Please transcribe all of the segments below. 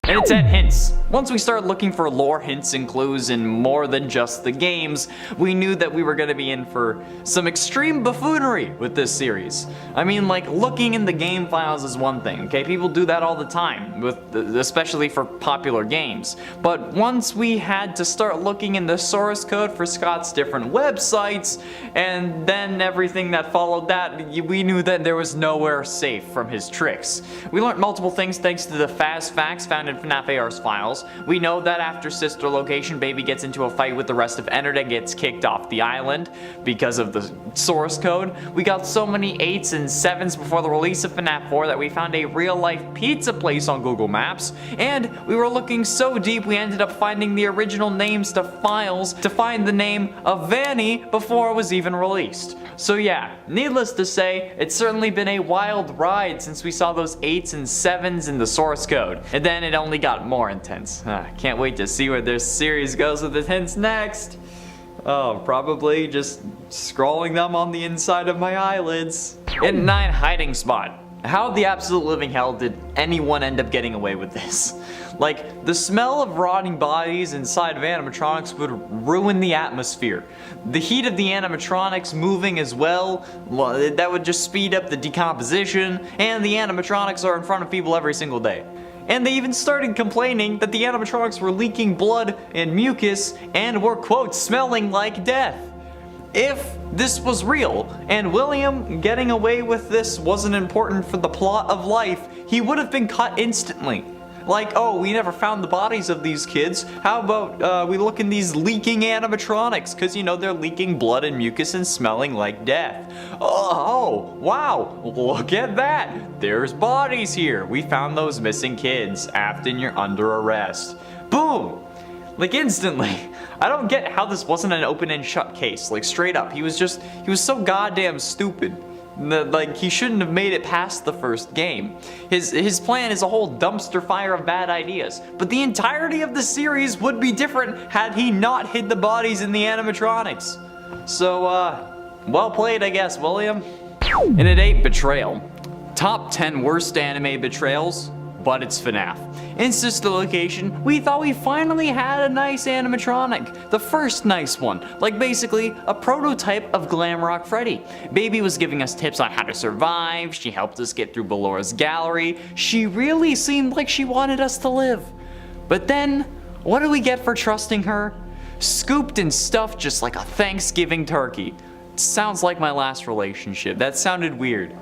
And it's at hints. Once we started looking for lore hints and clues in more than just the games, we knew that we were going to be in for some extreme buffoonery with this series. I mean, like, looking in the game files is one thing, okay? People do that all the time, especially for popular games. But once we had to start looking in the source code for Scott's different websites, and then everything that followed that, we knew that there was nowhere safe from his tricks. We learned multiple things thanks to the fast facts found in FNAF AR's files. We know that after Sister Location, Baby gets into a fight with the rest of Ennard and gets kicked off the island because of the source code. We got so many 8s and 7s before the release of FNAF 4 that we found a real-life pizza place on Google Maps, and we were looking so deep we ended up finding the original names to files to find the name of Vanny before it was even released. So yeah, needless to say, it's certainly been a wild ride since we saw those 8s and 7s in the source code. And then it only got more intense. Can't wait to see where this series goes with the hints next. Oh, probably just scrolling them on the inside of my eyelids. In 9, hiding spot. How the absolute living hell did anyone end up getting away with this? Like, the smell of rotting bodies inside of animatronics would ruin the atmosphere. The heat of the animatronics moving as well, that would just speed up the decomposition, and the animatronics are in front of people every single day. And they even started complaining that the animatronics were leaking blood and mucus and were, quote, smelling like death. If this was real, and William getting away with this wasn't important for the plot of life, he would have been cut instantly. Like, oh, we never found the bodies of these kids. How about we look in these leaking animatronics? Because, you know, they're leaking blood and mucus and smelling like death. Oh, wow, look at that. There's bodies here. We found those missing kids. Afton, you're under arrest. Boom. Like, instantly. I don't get how this wasn't an open and shut case. Like, straight up. He was so goddamn stupid. Like, he shouldn't have made it past the first game. His plan is a whole dumpster fire of bad ideas. But the entirety of the series would be different had he not hid the bodies in the animatronics. So, well played, I guess, William. And at 8, Betrayal. Top 10 worst anime betrayals, but it's FNAF. In Sister Location, we thought we finally had a nice animatronic. The first nice one. Like basically a prototype of Glamrock Freddy. Baby was giving us tips on how to survive. She helped us get through Ballora's gallery. She really seemed like she wanted us to live. But then, what do we get for trusting her? Scooped and stuffed just like a Thanksgiving turkey. Sounds like my last relationship. That sounded weird.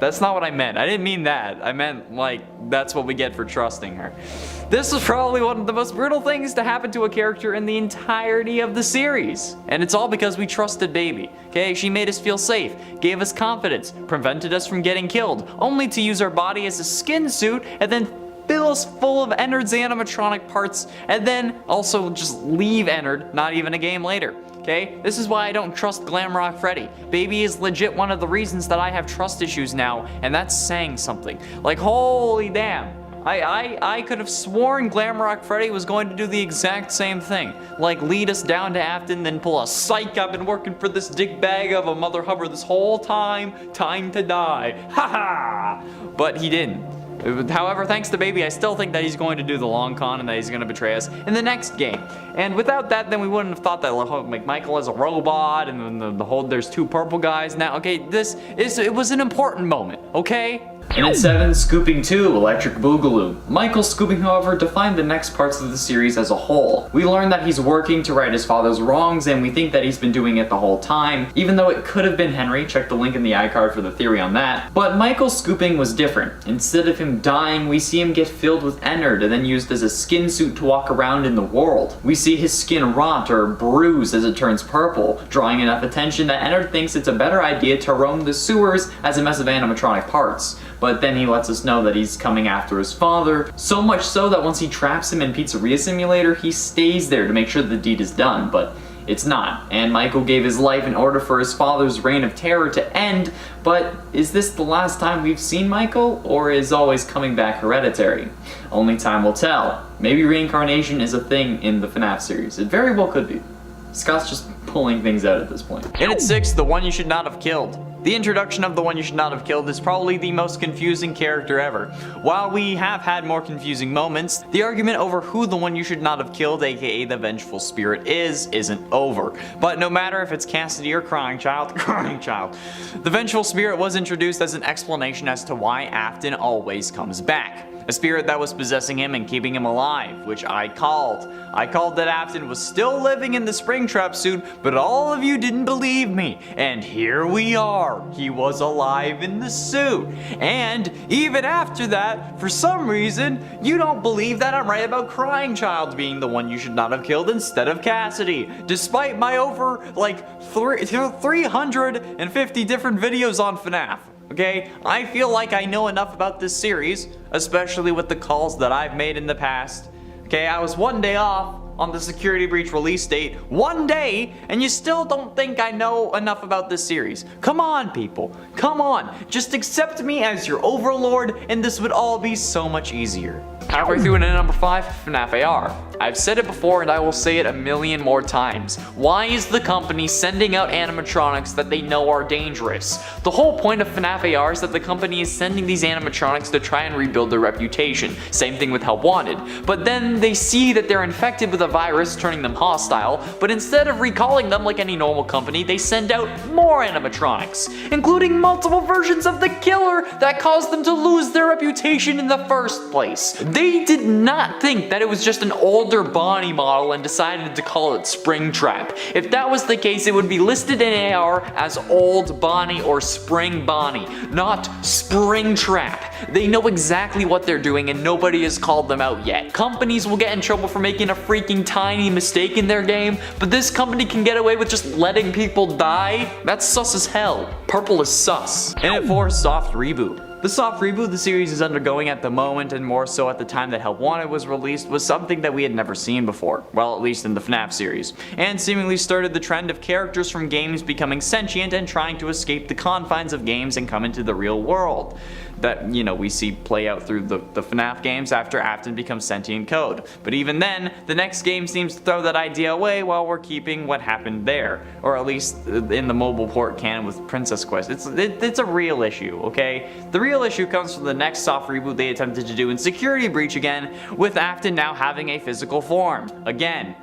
That's not what I meant. I didn't mean that. I meant, like, that's what we get for trusting her. This was probably one of the most brutal things to happen to a character in the entirety of the series. And it's all because we trusted Baby. Okay, she made us feel safe, gave us confidence, prevented us from getting killed, only to use our body as a skin suit and then fill us full of Ennard's animatronic parts, and then also just leave Ennard, not even a game later. Okay? This is why I don't trust Glamrock Freddy. Baby is legit one of the reasons that I have trust issues now, and that's saying something. Like, holy damn. I could have sworn Glamrock Freddy was going to do the exact same thing. Like, lead us down to Afton, then pull a psych, I've been working for this dickbag of a Mother Hubbard this whole time. Time to die. Ha-ha! But he didn't. However, thanks to Baby, I still think that he's going to do the long con and that he's going to betray us in the next game. And without that, then we wouldn't have thought that like Michael is a robot and then the whole there's 2 purple guys now. Okay, it was an important moment, okay? And at 7, Scooping 2, Electric Boogaloo. Michael's scooping, however, defined the next parts of the series as a whole. We learned that he's working to right his father's wrongs, and we think that he's been doing it the whole time, even though it could have been Henry. Check the link in the iCard for the theory on that. But Michael's scooping was different. Instead of him dying, we see him get filled with Ennard and then used as a skin suit to walk around in the world. We see his skin rot or bruise as it turns purple, drawing enough attention that Ennard thinks it's a better idea to roam the sewers as a mess of animatronic parts. But then he lets us know that he's coming after his father, so much so that once he traps him in Pizzeria Simulator, he stays there to make sure the deed is done, but it's not. And Michael gave his life in order for his father's reign of terror to end, but is this the last time we've seen Michael, or is always coming back hereditary? Only time will tell. Maybe reincarnation is a thing in the FNAF series. It very well could be. Scott's just pulling things out at this point. And at 6, the one you should not have killed. The introduction of the one you should not have killed is probably the most confusing character ever. While we have had more confusing moments, the argument over who the one you should not have killed, aka the Vengeful Spirit isn't over. But no matter if it's Cassidy or Crying Child, the Vengeful Spirit was introduced as an explanation as to why Afton always comes back. A spirit that was possessing him and keeping him alive, which I called. I called that Afton was still living in the Springtrap suit, but all of you didn't believe me. And here we are. He was alive in the suit. And even after that, for some reason, you don't believe that I'm right about Crying Child being the one you should not have killed instead of Cassidy. Despite my over, like, 350 different videos on FNAF. Okay, I feel like I know enough about this series, especially with the calls that I've made in the past. Okay, I was one day off on the security breach release date, one day, and you still don't think I know enough about this series. Come on, people, come on, just accept me as your overlord and this would all be so much easier. Halfway through into number 5, FNAF AR. I've said it before and I will say it a million more times. Why is the company sending out animatronics that they know are dangerous? The whole point of FNAF AR is that the company is sending these animatronics to try and rebuild their reputation. Same thing with Help Wanted. But then they see that they're infected with a virus turning them hostile, but instead of recalling them like any normal company, they send out more animatronics, including multiple versions of the killer that caused them to lose their reputation in the first place. They did not think that it was just an older Bonni model and decided to call it Springtrap. If that was the case, it would be listed in AR as Old Bonni or Spring Bonni, not Springtrap. They know exactly what they're doing and nobody has called them out yet. Companies will get in trouble for making a freaking tiny mistake in their game, but this company can get away with just letting people die? That's sus as hell. Purple is sus. And at 4, soft reboot. The soft reboot the series is undergoing at the moment, and more so at the time that Help Wanted was released, was something that we had never seen before, well, at least in the FNAF series, and seemingly started the trend of characters from games becoming sentient and trying to escape the confines of games and come into the real world. That, you know, we see play out through the FNAF games after Afton becomes sentient code. But even then, the next game seems to throw that idea away while we're keeping what happened there, or at least in the mobile port canon with Princess Quest. It's a real issue, okay? The real issue comes from the next soft reboot they attempted to do in Security Breach again, with Afton now having a physical form. Again,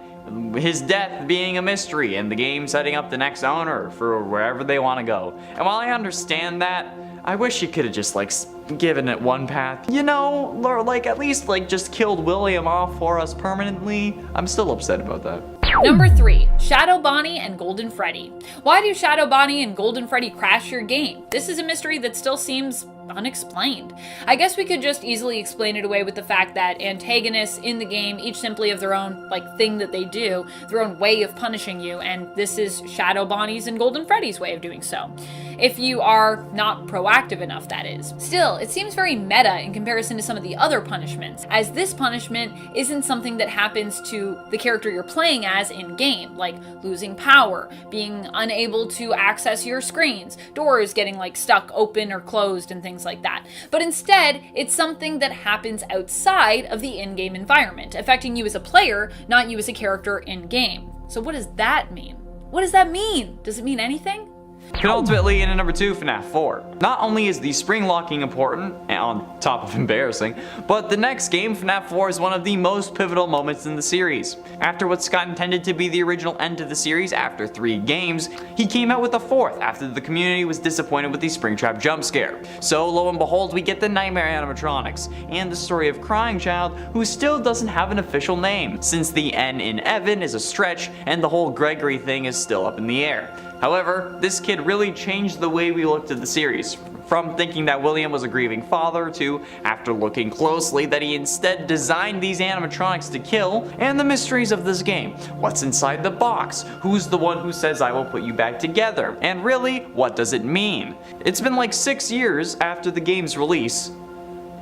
his death being a mystery and the game setting up the next owner for wherever they want to go. And while I understand that, I wish you could have just like given it one path, you know, or like at least like just killed William off for us permanently. I'm still upset about that. Number 3, Shadow Bonni and Golden Freddy. Why do Shadow Bonni and Golden Freddy crash your game? This is a mystery that still seems unexplained. I guess we could just easily explain it away with the fact that antagonists in the game each simply have their own thing that they do, their own way of punishing you, and this is Shadow Bonni's and Golden Freddy's way of doing so. If you are not proactive enough, that is. Still, it seems very meta in comparison to some of the other punishments, as this punishment isn't something that happens to the character you're playing as in-game, like losing power, being unable to access your screens, doors getting stuck open or closed and things like that. But instead, it's something that happens outside of the in-game environment, affecting you as a player, not you as a character in-game. So what does that mean? What does that mean? Does it mean anything? And ultimately, in number 2, FNAF 4. Not only is the spring locking important, and on top of embarrassing, but the next game, FNAF 4, is one of the most pivotal moments in the series. After what Scott intended to be the original end to the series after 3 games, he came out with a 4th after the community was disappointed with the Springtrap jump scare. So lo and behold, we get the Nightmare animatronics, and the story of Crying Child, who still doesn't have an official name, since the N in Evan is a stretch, and the whole Gregory thing is still up in the air. However, this kid really changed the way we looked at the series, from thinking that William was a grieving father to, after looking closely, that he instead designed these animatronics to kill, and the mysteries of this game. What's inside the box? Who's the one who says I will put you back together? And really, what does it mean? It's been 6 years after the game's release,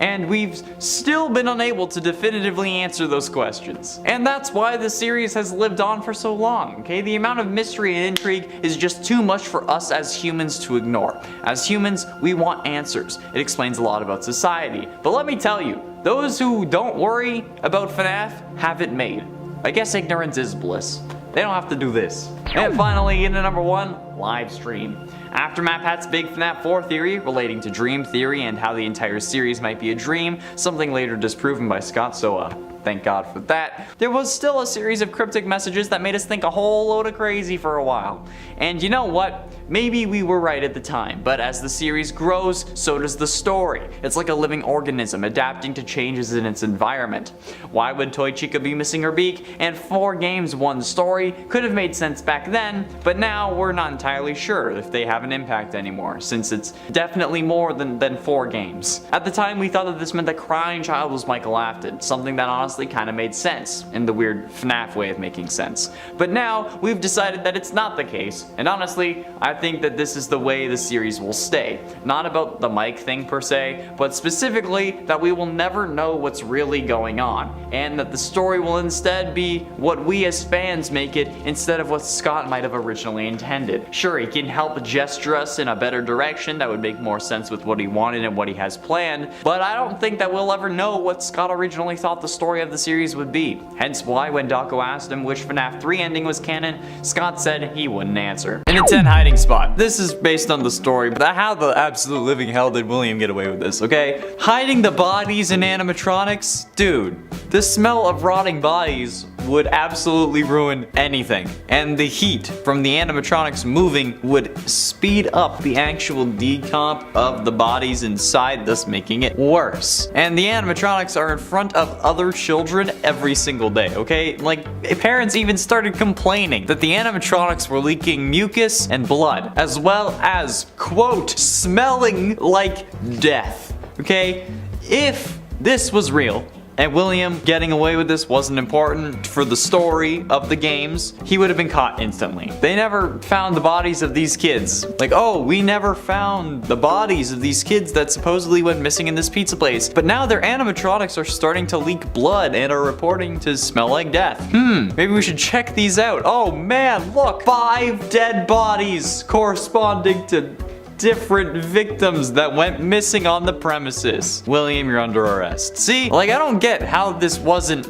and we've still been unable to definitively answer those questions. And that's why the series has lived on for so long, okay? The amount of mystery and intrigue is just too much for us as humans to ignore. As humans, we want answers. It explains a lot about society. But let me tell you, those who don't worry about FNAF have it made. I guess ignorance is bliss. They don't have to do this. And finally, into number 1, live stream. After MatPat's big FNAF 4 theory relating to dream theory and how the entire series might be a dream, something later disproven by Scott, so thank God for that, there was still a series of cryptic messages that made us think a whole load of crazy for a while. And you know what? Maybe we were right at the time, but as the series grows, so does the story. It's like a living organism adapting to changes in its environment. Why would Toy Chica be missing her beak? And 4 games, 1 story could have made sense back then, but now we're not entirely sure if they have an impact anymore, since it's definitely more than 4 games. At the time, we thought that this meant the crying child was Michael Afton, something that honestly kind of made sense, in the weird FNAF way of making sense. But now, we've decided that it's not the case, and honestly, I think that this is the way the series will stay. Not about the Mike thing per se, but specifically that we will never know what's really going on, and that the story will instead be what we as fans make it instead of what Scott might have originally intended. Sure, he can help gesture us in a better direction that would make more sense with what he wanted and what he has planned, but I don't think that we'll ever know what Scott originally thought the story of the series would be. Hence why when Daco asked him which FNAF 3 ending was canon, Scott said he wouldn't answer. In a 10 hiding spot. This is based on the story, but how the absolute living hell did William get away with this, okay? Hiding the bodies in animatronics? Dude, the smell of rotting bodies would absolutely ruin anything. And the heat from the animatronics moving would speed up the actual decomp of the bodies inside, thus making it worse. And the animatronics are in front of other children every single day, okay? Like, parents even started complaining that the animatronics were leaking mucus and blood, as well as, quote, smelling like death, okay? If this was real, and William getting away with this wasn't important for the story of the games, he would have been caught instantly. They never found the bodies of these kids. Like, oh, we never found the bodies of these kids that supposedly went missing in this pizza place, but now their animatronics are starting to leak blood and are reporting to smell like death. Maybe we should check these out. Oh man, look, 5 dead bodies corresponding to different victims that went missing on the premises. William, you're under arrest. See, like, I don't get how this wasn't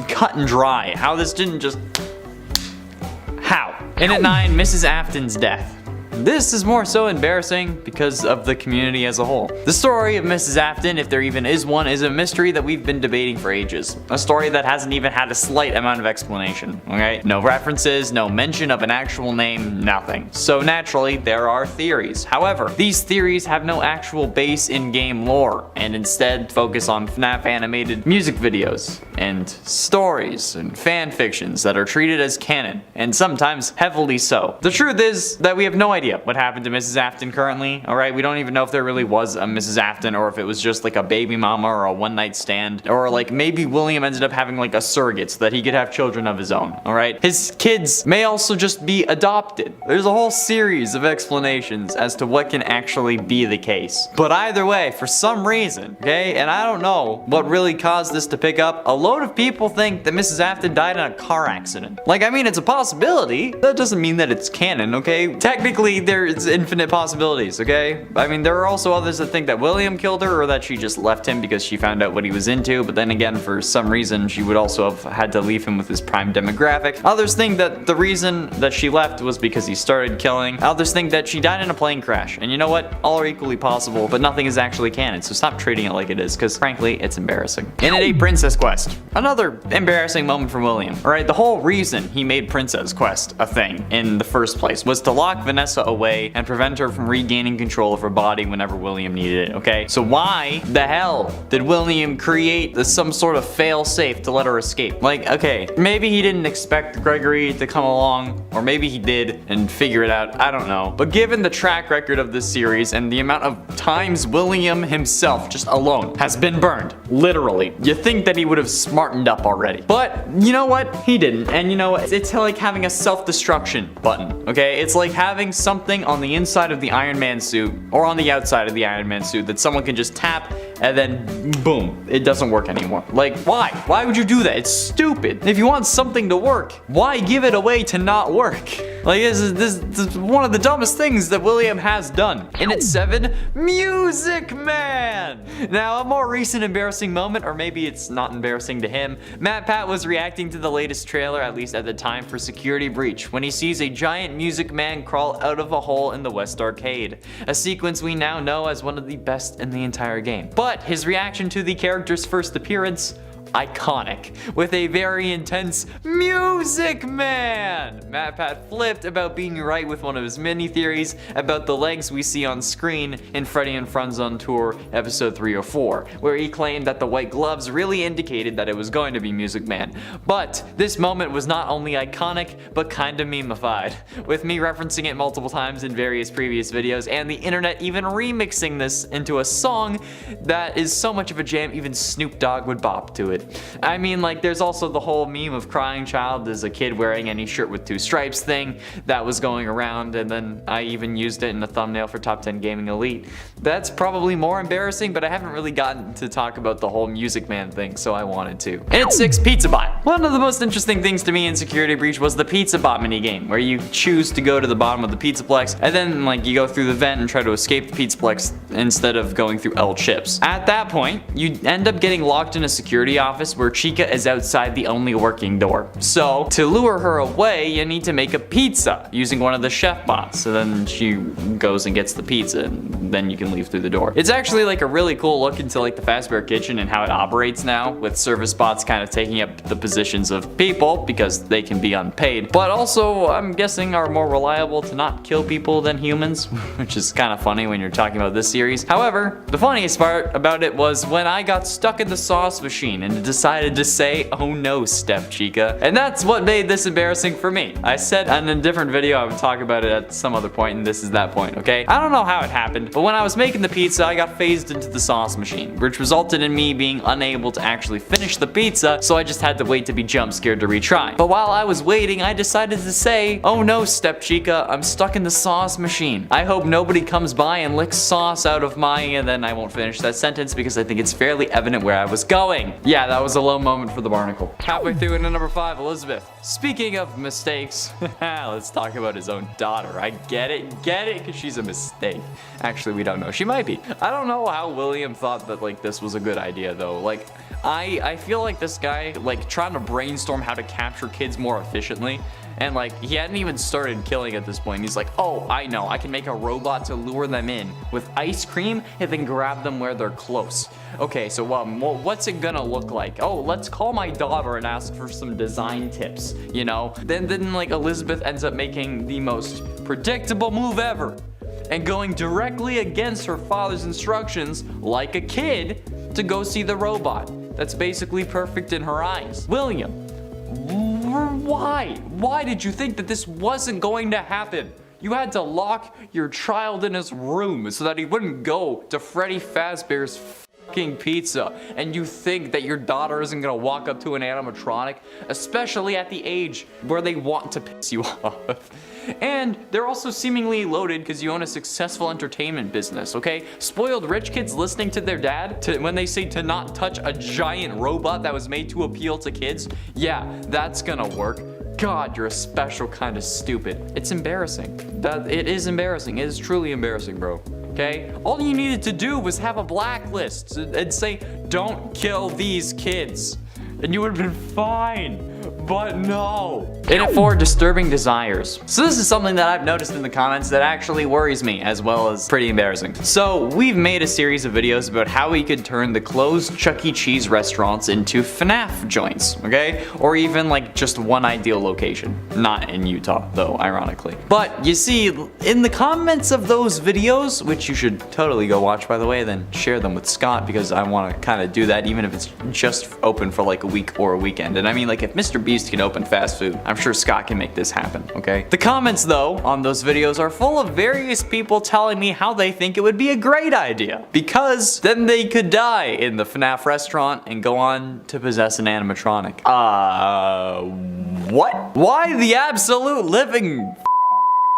cut and dry, how this didn't just... How? In at 9, Mrs. Afton's death. This is more so embarrassing because of the community as a whole. The story of Mrs. Afton, if there even is one, is a mystery that we've been debating for ages. A story that hasn't even had a slight amount of explanation, okay? No references, no mention of an actual name, nothing. So naturally, there are theories. However, these theories have no actual base in game lore, and instead focus on FNAF animated music videos, and stories, and fan fictions that are treated as canon, and sometimes heavily so. The truth is that we have no idea what happened to Mrs. Afton currently, alright? We don't even know if there really was a Mrs. Afton or if it was just like a baby mama or a one-night stand, or like maybe William ended up having like a surrogate so that he could have children of his own, alright? His kids may also just be adopted. There's a whole series of explanations as to what can actually be the case. But either way, for some reason, okay, and I don't know what really caused this to pick up, a load of people think that Mrs. Afton died in a car accident. Like, I mean, it's a possibility. That doesn't mean that it's canon, okay? Technically, there's infinite possibilities, okay? I mean, there are also others that think that William killed her or that she just left him because she found out what he was into, but then again, for some reason, she would also have had to leave him with his prime demographic. Others think that the reason that she left was because he started killing. Others think that she died in a plane crash. And you know what? All are equally possible, but nothing is actually canon, so stop treating it like it is, because frankly, it's embarrassing. In at 8, Princess Quest. Another embarrassing moment for William. Alright, the whole reason he made Princess Quest a thing in the first place was to lock Vanessa away and prevent her from regaining control of her body whenever William needed it, okay? So why the hell did William create some sort of fail-safe to let her escape? Like, okay, maybe he didn't expect Gregory to come along, or maybe he did and figure it out, I don't know. But given the track record of this series and the amount of times William himself, just alone, has been burned, literally, you think that he would have smartened up already. But, you know what? He didn't. And you know what? It's like having a self-destruction button, okay? It's like having something on the inside of the Iron Man suit or on the outside of the Iron Man suit that someone can just tap and then boom, it doesn't work anymore. Like, why? Why would you do that? It's stupid. If you want something to work, why give it away to not work? Like, this is one of the dumbest things that William has done. And at 7, Music Man! Now, a more recent embarrassing moment, or maybe it's not embarrassing to him, MatPat was reacting to the latest trailer, at least at the time, for Security Breach, when he sees a giant Music Man crawl out of a hole in the West Arcade. A sequence we now know as one of the best in the entire game. But his reaction to the character's first appearance, iconic, with a very intense Music Man! MatPat flipped about being right with one of his mini theories about the legs we see on screen in Freddy and Friends on Tour episode 304, where he claimed that the white gloves really indicated that it was going to be Music Man. But this moment was not only iconic, but kinda memeified, with me referencing it multiple times in various previous videos, and the internet even remixing this into a song that is so much of a jam even Snoop Dogg would bop to it. I mean, like, there's also the whole meme of crying child as a kid wearing any shirt with 2 stripes thing that was going around, and then I even used it in a thumbnail for Top 10 Gaming Elite. That's probably more embarrassing, but I haven't really gotten to talk about the whole Music Man thing, so I wanted to. And at 6, Pizzabot. One of the most interesting things to me in Security Breach was the Pizzabot minigame, where you choose to go to the bottom of the Pizzaplex, and then, like, you go through the vent and try to escape the Pizzaplex instead of going through L chips. At that point, you end up getting locked in a security office where Chica is outside the only working door. So, to lure her away, you need to make a pizza using one of the chef bots. So then she goes and gets the pizza, and then you can leave through the door. It's actually like a really cool look into like the Fazbear kitchen and how it operates now, with service bots kind of taking up the positions of people because they can be unpaid, but also I'm guessing are more reliable to not kill people than humans, which is kind of funny when you're talking about this series. However, the funniest part about it was when I got stuck in the sauce machine and decided to say, "Oh no, Step Chica." And that's what made this embarrassing for me. I said in a different video I would talk about it at some other point, and this is that point, okay? I don't know how it happened, but when I was making the pizza, I got phased into the sauce machine, which resulted in me being unable to actually finish the pizza, so I just had to wait to be jump scared to retry. But while I was waiting, I decided to say, "Oh no, Step Chica, I'm stuck in the sauce machine. I hope nobody comes by and licks sauce out of my," and then I won't finish that sentence because I think it's fairly evident where I was going. Yeah, that was a low moment for the barnacle. Halfway through into number 5, Elizabeth. Speaking of mistakes, let's talk about his own daughter. I get it, because she's a mistake. Actually, we don't know. She might be. I don't know how William thought that, like, this was a good idea, though. Like, I feel like this guy, like, trying to brainstorm how to capture kids more efficiently, and like, he hadn't even started killing at this point. He's like, "Oh, I know, I can make a robot to lure them in with ice cream and then grab them where they're close. Okay, so what's it gonna look like? Oh, let's call my daughter and ask for some design tips, you know?" Then like, Elizabeth ends up making the most predictable move ever and going directly against her father's instructions, like a kid, to go see the robot. That's basically perfect in her eyes. William, why? Why did you think that this wasn't going to happen? You had to lock your child in his room so that he wouldn't go to Freddy Fazbear's fucking pizza, and you think that your daughter isn't gonna walk up to an animatronic, especially at the age where they want to piss you off. And they're also seemingly loaded because you own a successful entertainment business, okay? Spoiled rich kids listening to their dad when they say to not touch a giant robot that was made to appeal to kids. Yeah, that's gonna work. God, you're a special kind of stupid. It's embarrassing. It is embarrassing. It is truly embarrassing, bro. Okay? All you needed to do was have a blacklist and say, "Don't kill these kids," and you would have been fine. But no. And at 4, disturbing desires. So this is something that I've noticed in the comments that actually worries me, as well as pretty embarrassing. So we've made a series of videos about how we could turn the closed Chuck E. Cheese restaurants into FNAF joints, okay? Or even like just one ideal location. Not in Utah, though, ironically. But you see, in the comments of those videos, which you should totally go watch, by the way, then share them with Scott, because I want to kind of do that even if it's just open for like a week or a weekend. And I mean, like, if Mr. Beast can open fast food, I'm sure Scott can make this happen, okay? The comments, though, on those videos are full of various people telling me how they think it would be a great idea, because then they could die in the FNAF restaurant and go on to possess an animatronic. What? Why the absolute living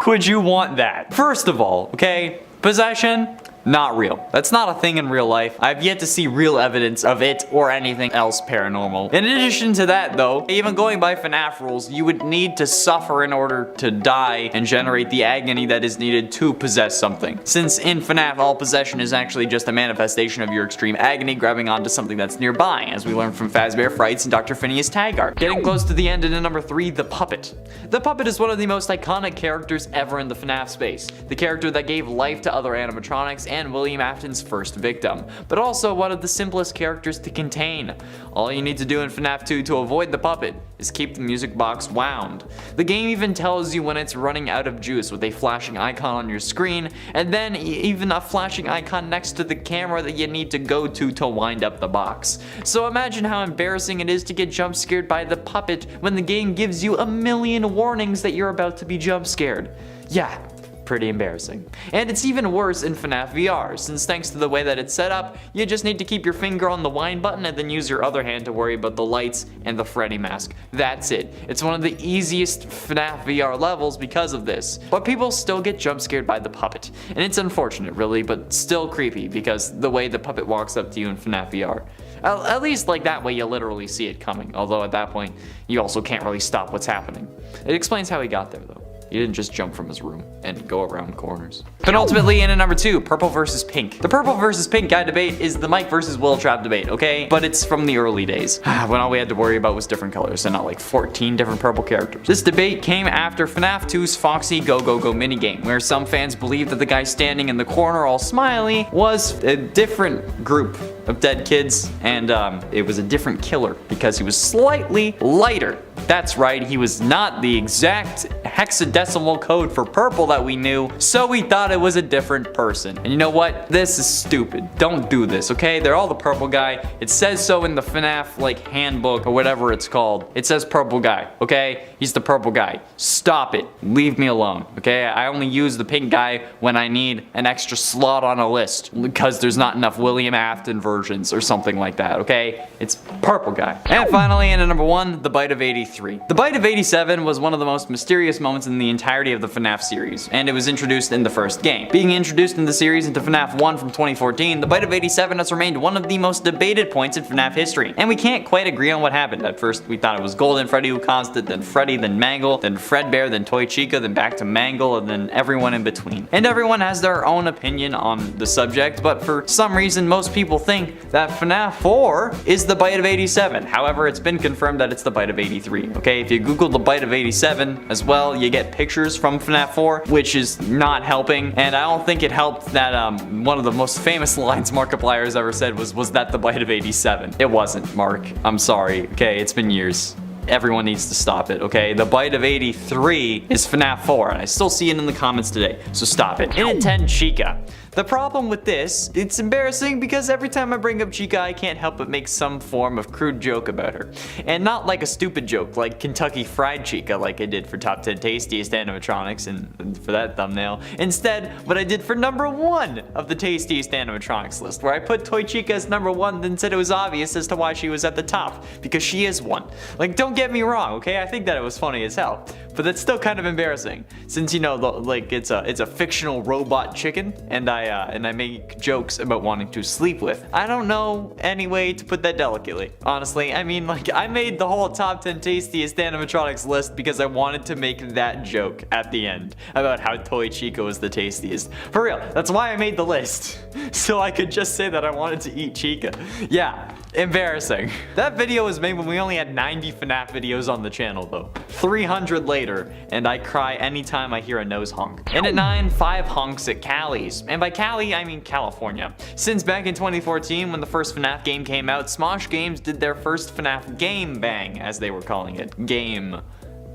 would you want that? First of all, okay, possession, Not real. That's not a thing in real life. I've yet to see real evidence of it or anything else paranormal. In addition to that though, even going by FNAF rules, you would need to suffer in order to die and generate the agony that is needed to possess something. Since in FNAF, all possession is actually just a manifestation of your extreme agony grabbing onto something that's nearby, as we learned from Fazbear, Frights, and Dr. Phineas Taggart. Getting close to the end, and in number 3, the puppet. The puppet is one of the most iconic characters ever in the FNAF space. The character that gave life to other animatronics and William Afton's first victim, but also one of the simplest characters to contain. All you need to do in FNAF 2 to avoid the puppet is keep the music box wound. The game even tells you when it's running out of juice with a flashing icon on your screen, and then even a flashing icon next to the camera that you need to go to wind up the box. So imagine how embarrassing it is to get jump scared by the puppet when the game gives you a million warnings that you're about to be jump scared. Yeah, pretty embarrassing. And it's even worse in FNAF VR, since thanks to the way that it's set up, you just need to keep your finger on the wind button and then use your other hand to worry about the lights and the Freddy mask. That's it. It's one of the easiest FNAF VR levels because of this. But people still get jump scared by the puppet. And it's unfortunate really, but still creepy because the way the puppet walks up to you in FNAF VR. At least like that way you literally see it coming, although at that point you also can't really stop what's happening. It explains how he got there though. He didn't just jump from his room and go around corners. But ultimately, in at number 2, purple versus pink. The purple versus pink guy debate is the Mike versus Will Trap debate, okay? But it's from the early days, when all we had to worry about was different colors and not like 14 different purple characters. This debate came after FNAF 2's Foxy Go Go Go minigame, where some fans believed that the guy standing in the corner all smiley was a different group of dead kids, and it was a different killer because he was slightly lighter. That's right, he was not the exact hexadecimal code for purple that we knew, so we thought it was a different person. And you know what? This is stupid. Don't do this, okay? They're all the purple guy. It says so in the FNAF like handbook or whatever it's called. It says purple guy, okay? He's the purple guy. Stop it. Leave me alone, okay? I only use the pink guy when I need an extra slot on a list because there's not enough William Afton versions or something like that, okay? It's purple guy. And finally, in at number 1, the Bite of 83. The Bite of 87 was one of the most mysterious moments in the entirety of the FNAF series, and it was introduced in the first game. Being introduced in the series into FNAF 1 from 2014, the Bite of 87 has remained one of the most debated points in FNAF history, and we can't quite agree on what happened. At first, we thought it was Golden Freddy who caused it, then Freddy, then Mangle, then Fredbear, then Toy Chica, then back to Mangle, and then everyone in between. And everyone has their own opinion on the subject, but for some reason, most people think that FNAF 4 is the Bite of 87. However, it's been confirmed that it's the Bite of 83. Okay, if you Google the Bite of 87 as well, you get pictures from FNAF 4, which is not helping, and I don't think it helped that one of the most famous lines Markiplier has ever said was that the Bite of 87? It wasn't, Mark. I'm sorry, okay, it's been years. Everyone needs to stop it, okay? The Bite of 83 is FNAF 4, and I still see it in the comments today, so stop it. In at 10, Chica. The problem with this, it's embarrassing because every time I bring up Chica, I can't help but make some form of crude joke about her. And not like a stupid joke, like Kentucky Fried Chica, like I did for Top 10 Tastiest Animatronics and for that thumbnail. Instead, what I did for number 1 of the Tastiest Animatronics list, where I put Toy Chica as number 1, then said it was obvious as to why she was at the top, because she is one. Like, don't get me wrong, okay? I think that it was funny as hell, but that's still kind of embarrassing, since, you know, like it's a fictional robot chicken, and I make jokes about wanting to sleep with. I don't know any way to put that delicately. Honestly, I mean, like, I made the whole top 10 tastiest animatronics list because I wanted to make that joke at the end about how Toy Chica was the tastiest. For real, that's why I made the list. So I could just say that I wanted to eat Chica. Yeah, embarrassing. That video was made when we only had 90 FNAF videos on the channel though. 300 later, and I cry anytime I hear a nose honk. And at 9, 5 honks at Cali's. And by Cali, I mean California. Since back in 2014, when the first FNAF game came out, Smosh Games did their first FNAF Game Bang, as they were calling it. Game.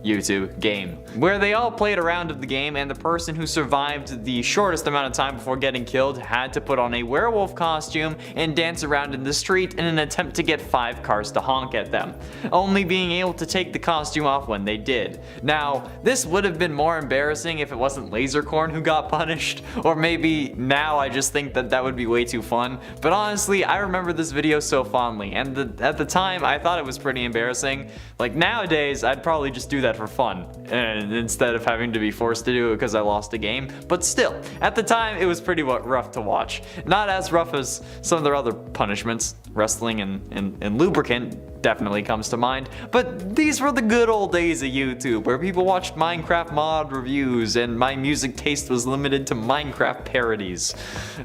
YouTube game, where they all played a round of the game, and the person who survived the shortest amount of time before getting killed had to put on a werewolf costume and dance around in the street in an attempt to get 5 cars to honk at them, only being able to take the costume off when they did. Now, this would have been more embarrassing if it wasn't Lasercorn who got punished, or maybe now I just think that that would be way too fun, but honestly, I remember this video so fondly, and at the time, I thought it was pretty embarrassing. Like, nowadays, I'd probably just do that that for fun, and instead of having to be forced to do it because I lost a game. But still, at the time, it was pretty rough to watch. Not as rough as some of their other punishments. Wrestling and lubricant definitely comes to mind, but these were the good old days of YouTube where people watched Minecraft mod reviews and my music taste was limited to Minecraft parodies.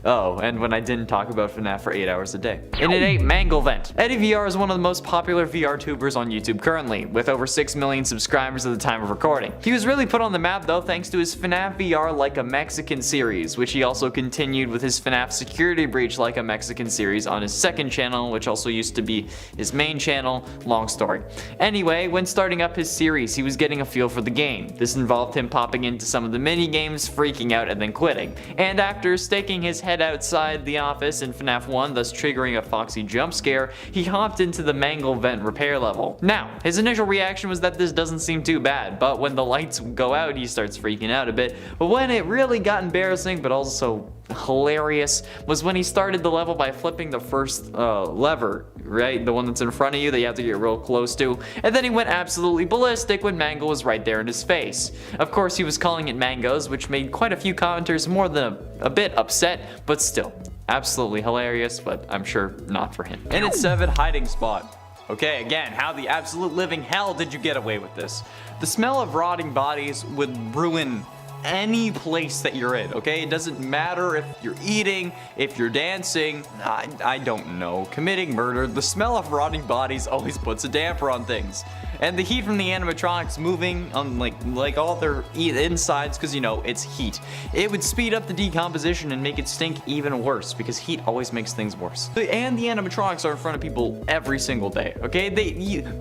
Oh, and when I didn't talk about FNAF for 8 hours a day. In an 8 Mangle vent. Eddie VR is one of the most popular VR tubers on YouTube currently, with over 6 million subscribers at the time of recording. He was really put on the map though thanks to his FNAF VR Like a Mexican series, which he also continued with his FNAF Security Breach Like a Mexican series on his second channel, which also used to be his main channel. Long story. Anyway, when starting up his series, he was getting a feel for the game. This involved him popping into some of the mini games, freaking out, and then quitting. And after staking his head outside the office in FNAF 1, thus triggering a Foxy jump scare, he hopped into the Mangle vent repair level. Now, his initial reaction was that this doesn't seem too bad, but when the lights go out, he starts freaking out a bit. But when it really got embarrassing, but also hilarious, was when he started the level by flipping the first lever, right? The one that's in front of you that you have to get real close to. And then he went absolutely ballistic when Mango was right there in his face. Of course, he was calling it Mangoes, which made quite a few commenters more than a bit upset, but still, absolutely hilarious, but I'm sure not for him. And it's 7 hiding spot. Okay, again, how the absolute living hell did you get away with this? The smell of rotting bodies would ruin any place that you're in, okay? It doesn't matter if you're eating, if you're dancing, I don't know, committing murder. The smell of rotting bodies always puts a damper on things. And the heat from the animatronics moving on like all their insides, because you know, it's heat. It would speed up the decomposition and make it stink even worse, because heat always makes things worse. And the animatronics are in front of people every single day, okay?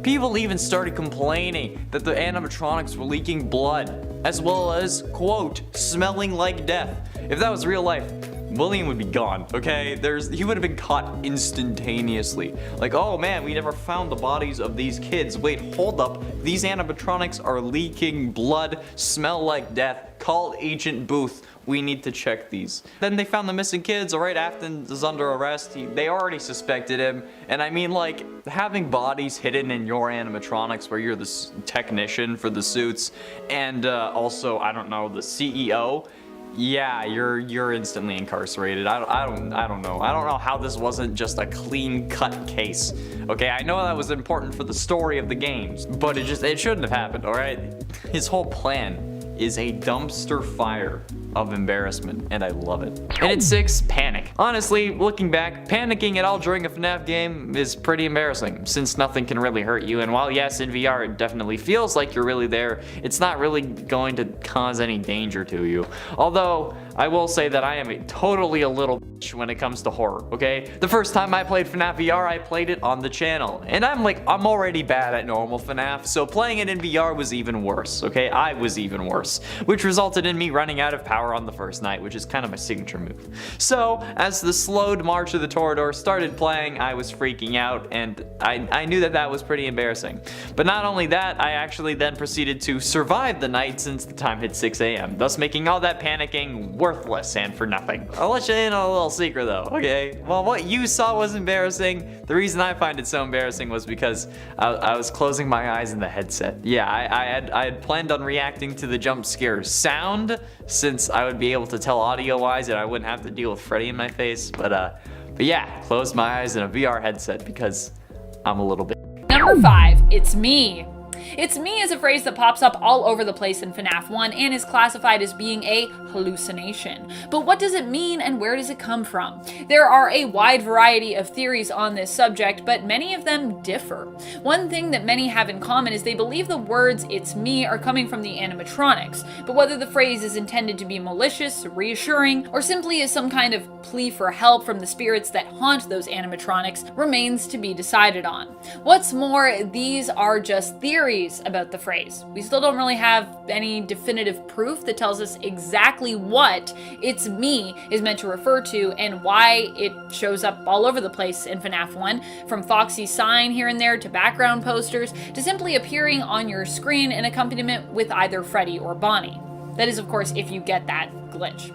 People even started complaining that the animatronics were leaking blood, as well as, quote, smelling like death. If that was real life, William would be gone, okay? He would have been caught instantaneously. Like, oh man, we never found the bodies of these kids. Wait, hold up. These animatronics are leaking blood, smell like death. Call Agent Booth. We need to check these. Then they found the missing kids. All right, Afton is under arrest. They already suspected him. And I mean, like, having bodies hidden in your animatronics where you're the technician for the suits and also, I don't know, the CEO. Yeah, you're instantly incarcerated. I don't know. I don't know how this wasn't just a clean-cut case. Okay, I know that was important for the story of the games, but it shouldn't have happened, all right? His whole plan is a dumpster fire of embarrassment, and I love it. And at 6, panic. Honestly, looking back, panicking at all during a FNAF game is pretty embarrassing, since nothing can really hurt you, and while yes, in VR it definitely feels like you're really there, it's not really going to cause any danger to you. Although, I will say that I am totally a little bitch when it comes to horror, okay? The first time I played FNAF VR, I played it on the channel, and I'm already bad at normal FNAF, so playing it in VR was even worse, okay? I was even worse, which resulted in me running out of power on the first night, which is kind of my signature move. So, as the slowed March of the Toreador started playing, I was freaking out, and I knew that was pretty embarrassing. But not only that, I actually then proceeded to survive the night since the time hit 6 a.m., thus making all that panicking worthless and for nothing. I'll let you in on a little secret though, okay? Well, what you saw was embarrassing. The reason I find it so embarrassing was because I was closing my eyes in the headset. Yeah, I had planned on reacting to the jump scare sound, since I would be able to tell audio-wise and I wouldn't have to deal with Freddy in my face. But yeah, closed my eyes in a VR headset because I'm a little bit. Number 5, it's me. It's me is a phrase that pops up all over the place in FNAF 1 and is classified as being a hallucination. But what does it mean and where does it come from? There are a wide variety of theories on this subject, but many of them differ. One thing that many have in common is they believe the words "it's me" are coming from the animatronics, but whether the phrase is intended to be malicious, reassuring, or simply as some kind of plea for help from the spirits that haunt those animatronics remains to be decided on. What's more, these are just theories about the phrase. We still don't really have any definitive proof that tells us exactly what "it's me" is meant to refer to and why it shows up all over the place in FNAF 1, from Foxy's sign here and there to background posters to simply appearing on your screen in accompaniment with either Freddy or Bonni. That is, of course, if you get that glitch,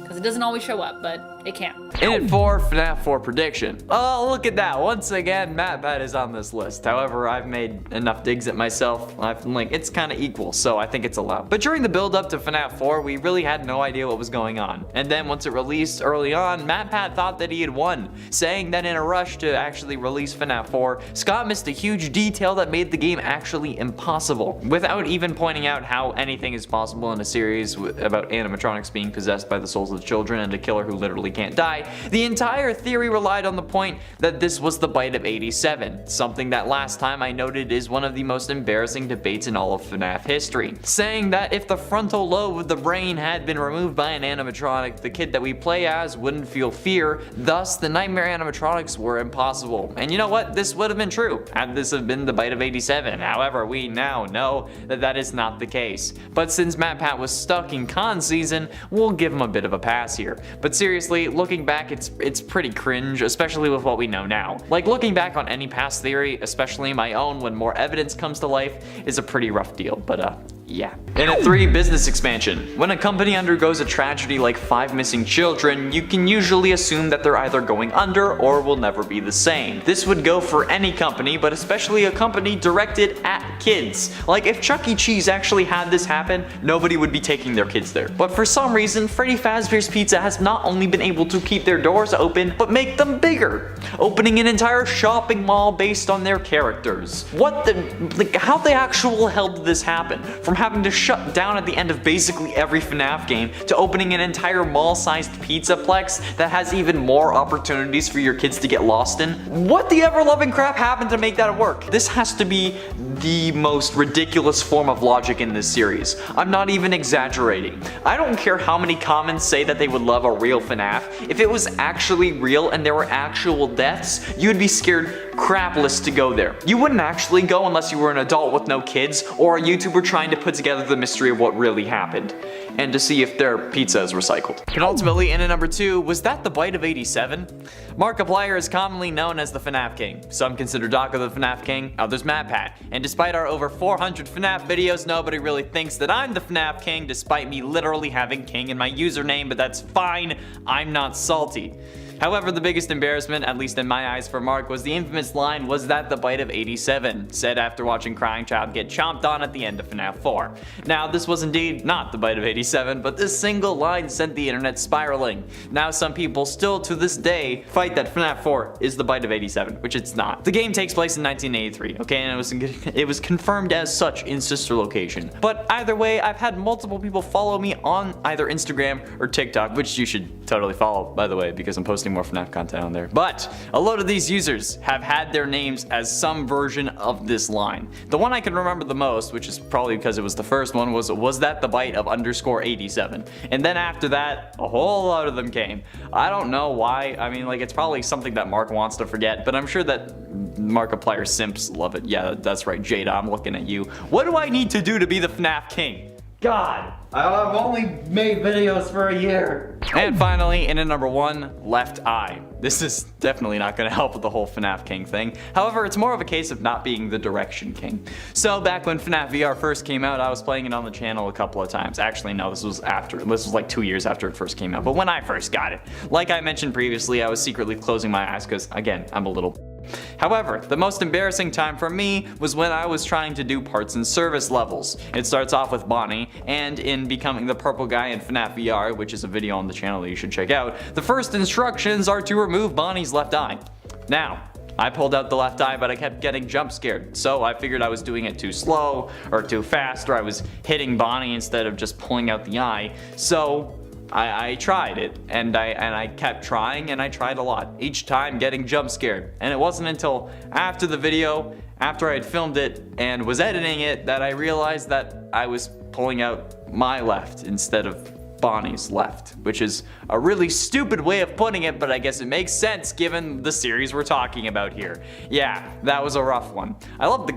because it doesn't always show up, but It can't. In at 4, FNAF 4 prediction. Oh, look at that. Once again, MatPat is on this list. However, I've made enough digs at myself. It's kind of equal, so I think it's allowed. But during the build up to FNAF 4, we really had no idea what was going on. And then once it released early on, MatPat thought that he had won, saying that in a rush to actually release FNAF 4, Scott missed a huge detail that made the game actually impossible, without even pointing out how anything is possible in a series about animatronics being possessed by the souls of children and a killer who literally can't die. The entire theory relied on the point that this was the bite of 87, something that last time I noted is one of the most embarrassing debates in all of FNAF history, saying that if the frontal lobe of the brain had been removed by an animatronic, the kid that we play as wouldn't feel fear, thus the nightmare animatronics were impossible. And you know what? This would have been true had this have been the bite of 87. However, we now know that that is not the case. But since MatPat was stuck in con season, we'll give him a bit of a pass here. But seriously, looking back, it's pretty cringe, especially with what we know now. Like, looking back on any past theory, especially my own when more evidence comes to life, is a pretty rough deal, but yeah. In at 3, business expansion. When a company undergoes a tragedy like 5 missing children, you can usually assume that they're either going under or will never be the same. This would go for any company, but especially a company directed at kids. Like, if Chuck E. Cheese actually had this happen, nobody would be taking their kids there. But for some reason, Freddy Fazbear's Pizza has not only been able to keep their doors open, but make them bigger, opening an entire shopping mall based on their characters. How the actual hell did this happen? From having to shut down at the end of basically every FNAF game to opening an entire mall-sized Pizzaplex that has even more opportunities for your kids to get lost in. What the ever-loving crap happened to make that work? This has to be the most ridiculous form of logic in this series. I'm not even exaggerating. I don't care how many comments say that they would love a real FNAF. If it was actually real and there were actual deaths, you'd be scared crapless to go there. You wouldn't actually go unless you were an adult with no kids or a YouTuber trying to put together the mystery of what really happened and to see if their pizza is recycled. And ultimately, in at number 2, was that the bite of 87? Markiplier is commonly known as the FNAF King. Some consider Daka the FNAF King, others MatPat. And despite our over 400 FNAF videos, nobody really thinks that I'm the FNAF King, despite me literally having King in my username, but that's fine, I'm not salty. However, the biggest embarrassment, at least in my eyes for Mark, was the infamous line, "Was that the bite of 87?" said after watching Crying Child get chomped on at the end of FNAF 4. Now, this was indeed not the bite of 87, but this single line sent the internet spiraling. Now, some people still to this day fight that FNAF 4 is the bite of 87, which it's not. The game takes place in 1983, okay, and it was confirmed as such in sister location. But either way, I've had multiple people follow me on either Instagram or TikTok, which you should totally follow, by the way, because I'm posting more FNAF content on there. But a lot of these users have had their names as some version of this line. The one I can remember the most, which is probably because it was the first one, was that the bite of _87? And then after that, a whole lot of them came. I don't know why. I mean, like, it's probably something that Mark wants to forget, but I'm sure that Markiplier simps love it. Yeah, that's right, Jada, I'm looking at you. What do I need to do to be the FNAF King? God, I've only made videos for a year. And finally, in at number 1, Left Eye. This is definitely not going to help with the whole FNAF King thing. However, it's more of a case of not being the Direction King. So back when FNAF VR first came out, I was playing it on the channel a couple of times. Actually, no, this was like 2 years after it first came out. But when I first got it, like I mentioned previously, I was secretly closing my eyes because, again, I'm a little... However, the most embarrassing time for me was when I was trying to do parts and service levels. It starts off with Bonni, and in becoming the purple guy in FNAF VR, which is a video on the channel that you should check out, the first instructions are to remove Bonnie's left eye. Now, I pulled out the left eye, but I kept getting jump scared, so I figured I was doing it too slow, or too fast, or I was hitting Bonni instead of just pulling out the eye, so I tried it, and I kept trying, and I tried a lot, each time getting jump scared. And it wasn't until after the video, after I had filmed it and was editing it, that I realized that I was pulling out my left instead of Bonnie's left, which is a really stupid way of putting it, but I guess it makes sense given the series we're talking about here. Yeah, that was a rough one. I loved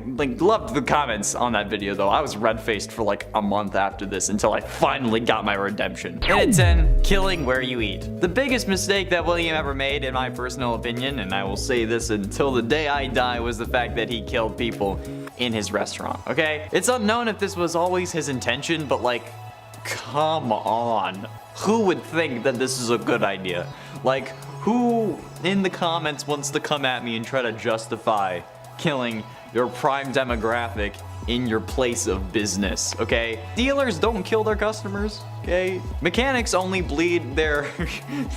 the comments on that video though. I was red-faced for like a month after this until I finally got my redemption. In at 10, killing where you eat. The biggest mistake that William ever made, in my personal opinion, and I will say this until the day I die, was the fact that he killed people in his restaurant, okay? It's unknown if this was always his intention, but like, come on. who would think that this is a good idea? Like, who in the comments wants to come at me and try to justify killing your prime demographic in your place of business, okay? Dealers don't kill their customers, okay? Mechanics only bleed their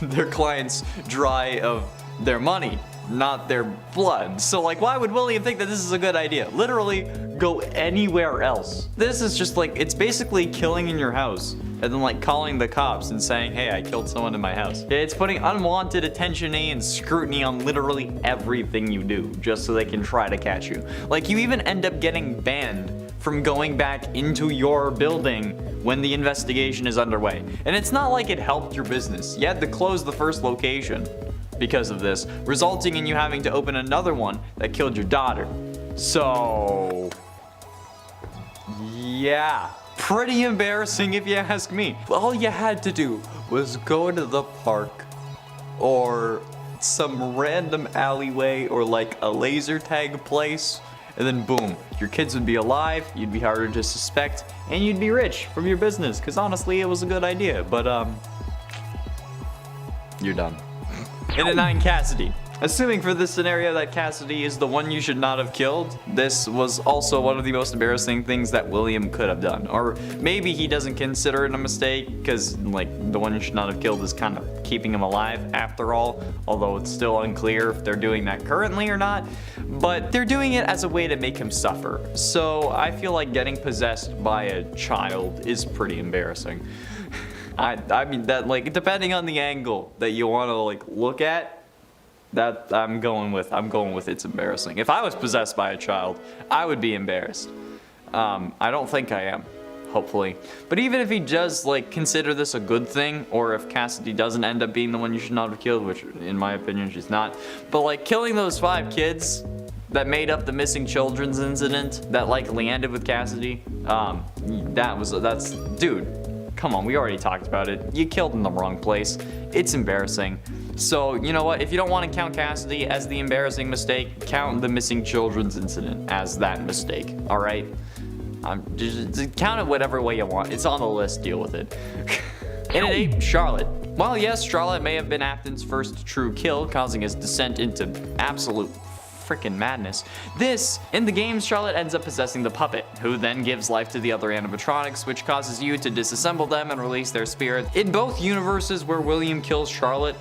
their clients dry of their money, not their blood. So like, why would William think that this is a good idea? Literally, go anywhere else. This is just like, it's basically killing in your house and then like calling the cops and saying, hey, I killed someone in my house. It's putting unwanted attention and scrutiny on literally everything you do just so they can try to catch you. Like, you even end up getting banned from going back into your building when the investigation is underway. And it's not like it helped your business. You had to close the first location because of this, resulting in you having to open another one that killed your daughter. So, yeah, pretty embarrassing if you ask me. All you had to do was go to the park or some random alleyway or like a laser tag place, and then boom, your kids would be alive, you'd be harder to suspect, and you'd be rich from your business, because honestly it was a good idea, but you're done. And a 9, Cassidy. Assuming for this scenario that Cassidy is the one you should not have killed, this was also one of the most embarrassing things that William could have done. Or maybe he doesn't consider it a mistake, because like the one you should not have killed is kind of keeping him alive after all, although it's still unclear if they're doing that currently or not. But they're doing it as a way to make him suffer. So I feel like getting possessed by a child is pretty embarrassing. I mean, that, like, depending on the angle that you want to like look at, that I'm going with it's embarrassing. If I was possessed by a child, I would be embarrassed. I don't think I am, hopefully. But even if he does like consider this a good thing, or if Cassidy doesn't end up being the one you should not have killed, which in my opinion she's not, but like killing those 5 kids that made up the missing children's incident that likely ended with Cassidy, that's dude. Come on, we already talked about it. You killed in the wrong place. It's embarrassing. So, you know what? If you don't want to count Cassidy as the embarrassing mistake, count the missing children's incident as that mistake, all right? Just count it whatever way you want. It's on the list. Deal with it. And at 8, Charlotte. While yes, Charlotte may have been Afton's first true kill, causing his descent into absolute freaking madness. In the game, Charlotte ends up possessing the puppet, who then gives life to the other animatronics, which causes you to disassemble them and release their spirit. In both universes where William kills Charlotte,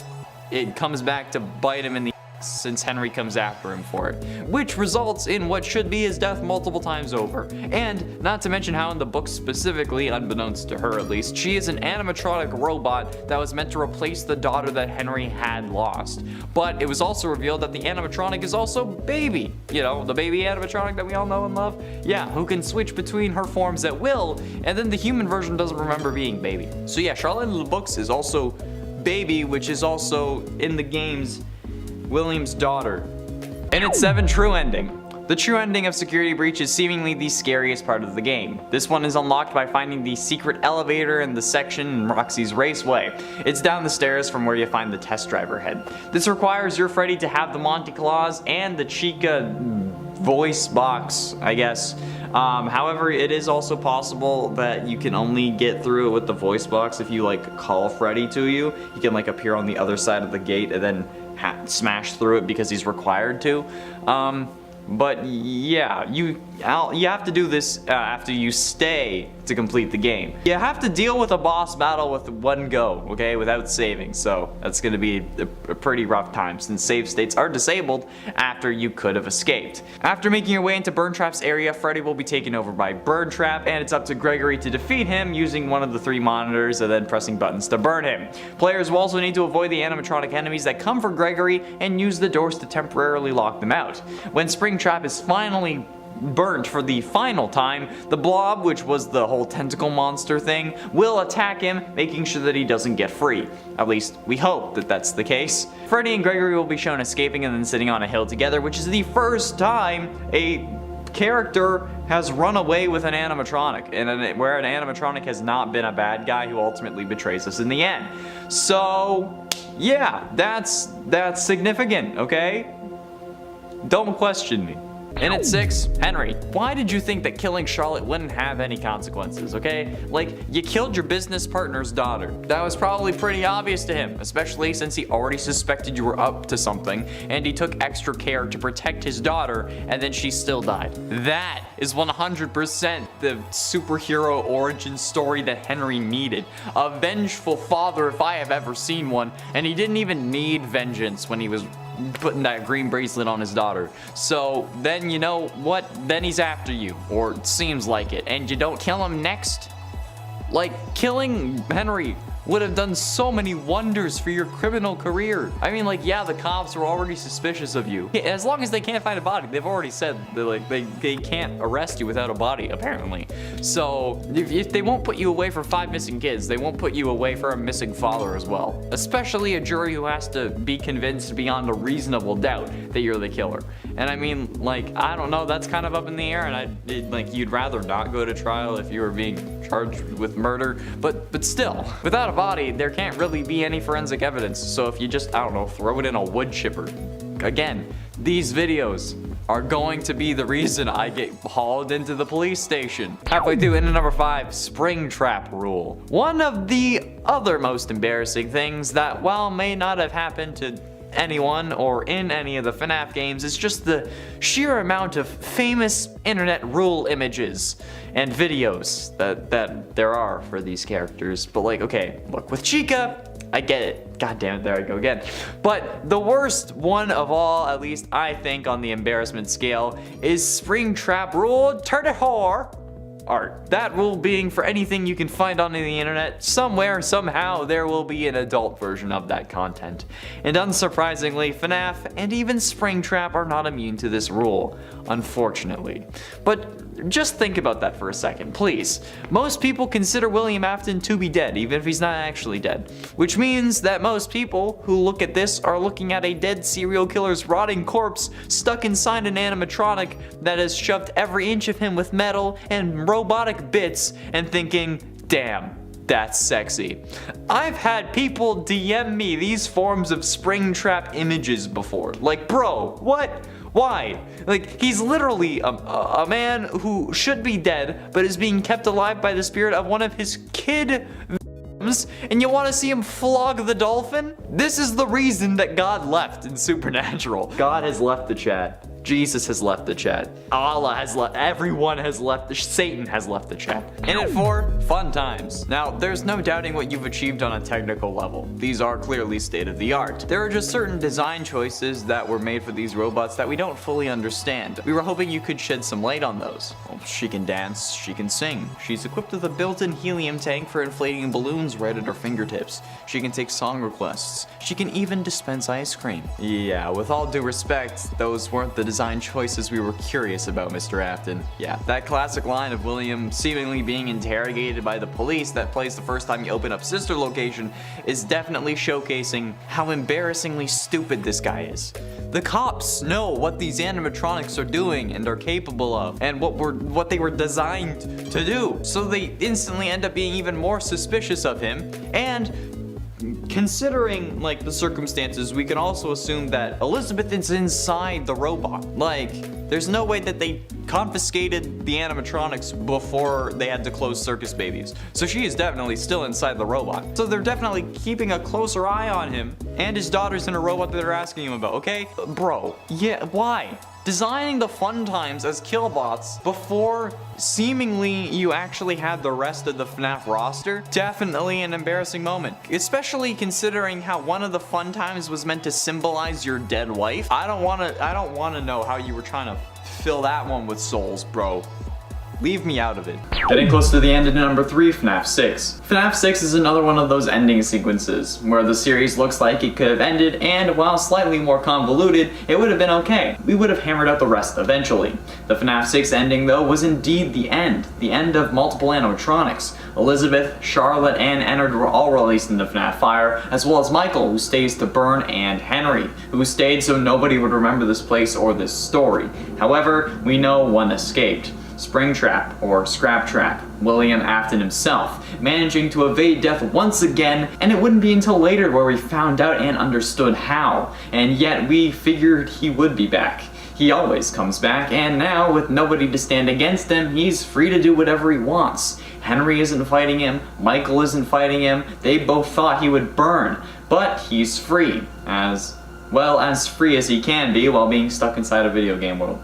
it comes back to bite him in the since Henry comes after him for it, which results in what should be his death multiple times over. And not to mention how in the book specifically, unbeknownst to her at least, she is an animatronic robot that was meant to replace the daughter that Henry had lost. But it was also revealed that the animatronic is also Baby, you know, the baby animatronic that we all know and love. Yeah, who can switch between her forms at will, and then the human version doesn't remember being Baby. So yeah, Charlotte in the books is also Baby, which is also in the games William's daughter. And it's 7, true ending. The true ending of Security Breach is seemingly the scariest part of the game. This one is unlocked by finding the secret elevator in the section in Roxy's Raceway. It's down the stairs from where you find the test driver head. This requires your Freddy to have the Monty Claus and the Chica voice box, I guess. However, it is also possible that you can only get through it with the voice box if you like call Freddy to you. He can like appear on the other side of the gate and then smash through it because he's required to. But yeah, you have to do this after you stay to complete the game. You have to deal with a boss battle with one go, okay, without saving. So that's gonna be a pretty rough time since save states are disabled after you could have escaped. After making your way into Burntrap's area, Freddy will be taken over by Burntrap, and it's up to Gregory to defeat him using one of the 3 monitors and then pressing buttons to burn him. Players will also need to avoid the animatronic enemies that come for Gregory and use the doors to temporarily lock them out. When Springtrap is finally burnt for the final time, the blob, which was the whole tentacle monster thing, will attack him, making sure that he doesn't get free. At least, we hope that that's the case. Freddy and Gregory will be shown escaping and then sitting on a hill together, which is the first time a character has run away with an animatronic, and where an animatronic has not been a bad guy who ultimately betrays us in the end. So, yeah, that's significant, okay? Don't question me. And at 6, Henry. Why did you think that killing Charlotte wouldn't have any consequences, okay? Like, you killed your business partner's daughter. That was probably pretty obvious to him, especially since he already suspected you were up to something, and he took extra care to protect his daughter, and then she still died. That is 100% the superhero origin story that Henry needed. A vengeful father if I have ever seen one, and he didn't even need vengeance when he was putting that green bracelet on his daughter. So then, you know what? Then he's after you, or it seems like it, and you don't kill him next? Like, killing Henry would have done so many wonders for your criminal career. I mean, like, yeah, the cops were already suspicious of you. As long as they can't find a body, they've already said that, like, they can't arrest you without a body, apparently. So if they won't put you away for 5 missing kids, they won't put you away for a missing father as well. Especially a jury who has to be convinced beyond a reasonable doubt that you're the killer. And I mean, like, I don't know, that's kind of up in the air, and like, you'd rather not go to trial if you were being charged with murder, but still, without a body, there can't really be any forensic evidence. So if you just, I don't know, throw it in a wood chipper. Again, these videos are going to be the reason I get hauled into the police station. Halfway through, into number 5, Springtrap rule. One of the other most embarrassing things that, while may not have happened to anyone or in any of the FNAF games, is just the sheer amount of famous internet rule images and videos that there are for these characters. But like, okay, look, with Chica, I get it. God damn it, there I go again. But the worst one of all, at least I think on the embarrassment scale, is Springtrap rule 34. Art. That rule being for anything you can find on the internet, somewhere, somehow, there will be an adult version of that content. And unsurprisingly, FNAF and even Springtrap are not immune to this rule, unfortunately. But just think about that for a second, please. Most people consider William Afton to be dead, even if he's not actually dead. Which means that most people who look at this are looking at a dead serial killer's rotting corpse stuck inside an animatronic that has shoved every inch of him with metal and robotic bits and thinking, damn, that's sexy. I've had people DM me these forms of Springtrap images before. Like, bro, what? Why? Like, he's literally a man who should be dead, but is being kept alive by the spirit of one of his kid victims, and you want to see him flog the dolphin? This is the reason that God left in Supernatural. God has left the chat. Jesus has left the chat. Allah has left. Everyone has left. Satan has left the chat. In it for fun times. Now, there's no doubting what you've achieved on a technical level. These are clearly state of the art. There are just certain design choices that were made for these robots that we don't fully understand. We were hoping you could shed some light on those. Well, she can dance, she can sing. She's equipped with a built-in helium tank for inflating balloons right at her fingertips. She can take song requests. She can even dispense ice cream. Yeah, with all due respect, those weren't the design choices we were curious about, Mr. Afton. Yeah, that classic line of William seemingly being interrogated by the police that plays the first time you open up Sister Location is definitely showcasing how embarrassingly stupid this guy is. The cops know what these animatronics are doing and are capable of, and what they were designed to do, so they instantly end up being even more suspicious of him. And considering, like, the circumstances, we can also assume that Elizabeth is inside the robot. Like, there's no way that they confiscated the animatronics before they had to close Circus Babies. So she is definitely still inside the robot. So they're definitely keeping a closer eye on him, and his daughter's in a robot that they're asking him about. Okay, bro, yeah, why? Designing the fun times as killbots before seemingly you actually had the rest of the FNAF roster, definitely an embarrassing moment. Especially considering how one of the fun times was meant to symbolize your dead wife. I don't wanna know how you were trying to fill that one with souls, bro. Leave me out of it. Getting close to the end in number 3, FNAF 6. FNAF 6 is another one of those ending sequences, where the series looks like it could have ended, and while slightly more convoluted, it would have been okay. We would have hammered out the rest eventually. The FNAF 6 ending, though, was indeed the end of multiple animatronics. Elizabeth, Charlotte, and Ennard were all released in the FNAF fire, as well as Michael, who stays to burn, and Henry, who stayed so nobody would remember this place or this story. However, we know one escaped. Springtrap, or Scraptrap, William Afton himself, managing to evade death once again, and it wouldn't be until later where we found out and understood how, and yet we figured he would be back. he always comes back, and now, with nobody to stand against him, he's free to do whatever he wants. Henry isn't fighting him, Michael isn't fighting him, they both thought he would burn, but he's free. As free as he can be while being stuck inside a video game world.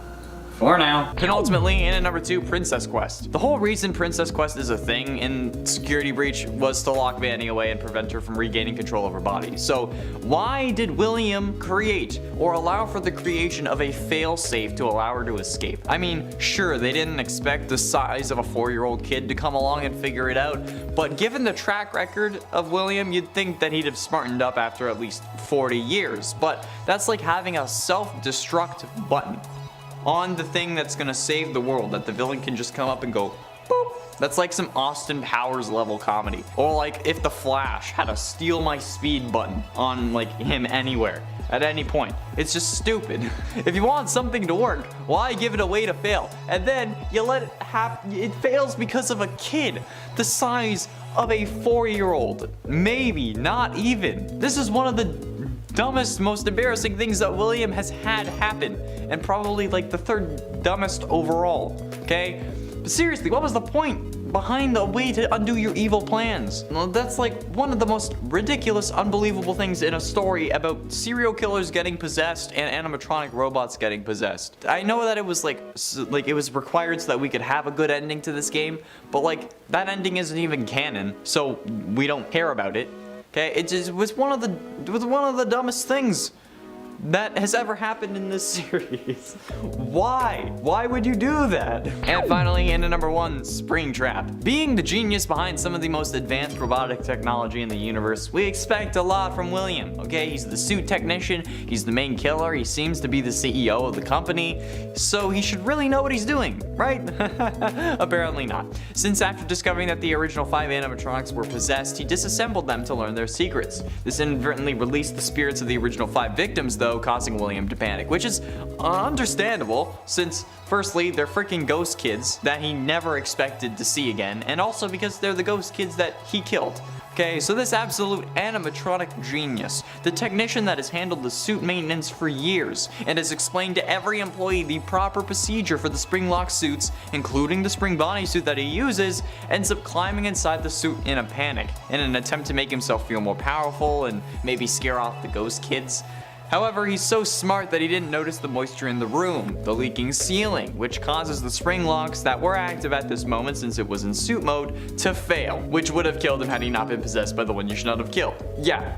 For now. Penultimately, in at number 2, Princess Quest. The whole reason Princess Quest is a thing in Security Breach was to lock Vanny away and prevent her from regaining control of her body. So why did William create or allow for the creation of a failsafe to allow her to escape? I mean, sure, they didn't expect the size of a 4-year-old kid to come along and figure it out, but given the track record of William, you'd think that he'd have smartened up after at least 40 years. But that's like having a self-destruct button on the thing that's gonna save the world, that the villain can just come up and go boop. That's like some Austin Powers level comedy. Or like if the Flash had a steal my speed button on like him anywhere at any point. It's just stupid. If you want something to work, why give it away to fail? And then you let it happen. It fails because of a kid the size of a 4-year-old. Maybe not even. This is one of the dumbest, most embarrassing things that William has had happen, and probably like the 3rd dumbest overall, okay? But seriously, what was the point behind the way to undo your evil plans? Well, that's like one of the most ridiculous, unbelievable things in a story about serial killers getting possessed and animatronic robots getting possessed. I know that it was like it was required so that we could have a good ending to this game, but like that ending isn't even canon, so we don't care about it. Okay, it was one of the dumbest things that has ever happened in this series. Why? Why would you do that? And finally, into number 1, Springtrap. Being the genius behind some of the most advanced robotic technology in the universe, we expect a lot from William. Okay, he's the suit technician, he's the main killer, he seems to be the CEO of the company, so he should really know what he's doing, right? Apparently not. Since after discovering that the original 5 animatronics were possessed, he disassembled them to learn their secrets. This inadvertently released the spirits of the original 5 victims, though, causing William to panic, which is understandable since firstly they're freaking ghost kids that he never expected to see again, and also because they're the ghost kids that he killed. Okay, so this absolute animatronic genius, the technician that has handled the suit maintenance for years and has explained to every employee the proper procedure for the Springlock suits, including the Spring Bonni suit that he uses, ends up climbing inside the suit in a panic in an attempt to make himself feel more powerful and maybe scare off the ghost kids. However, he's so smart that he didn't notice the moisture in the room, the leaking ceiling, which causes the spring locks that were active at this moment since it was in suit mode to fail, which would have killed him had he not been possessed by the one you should not have killed. Yeah,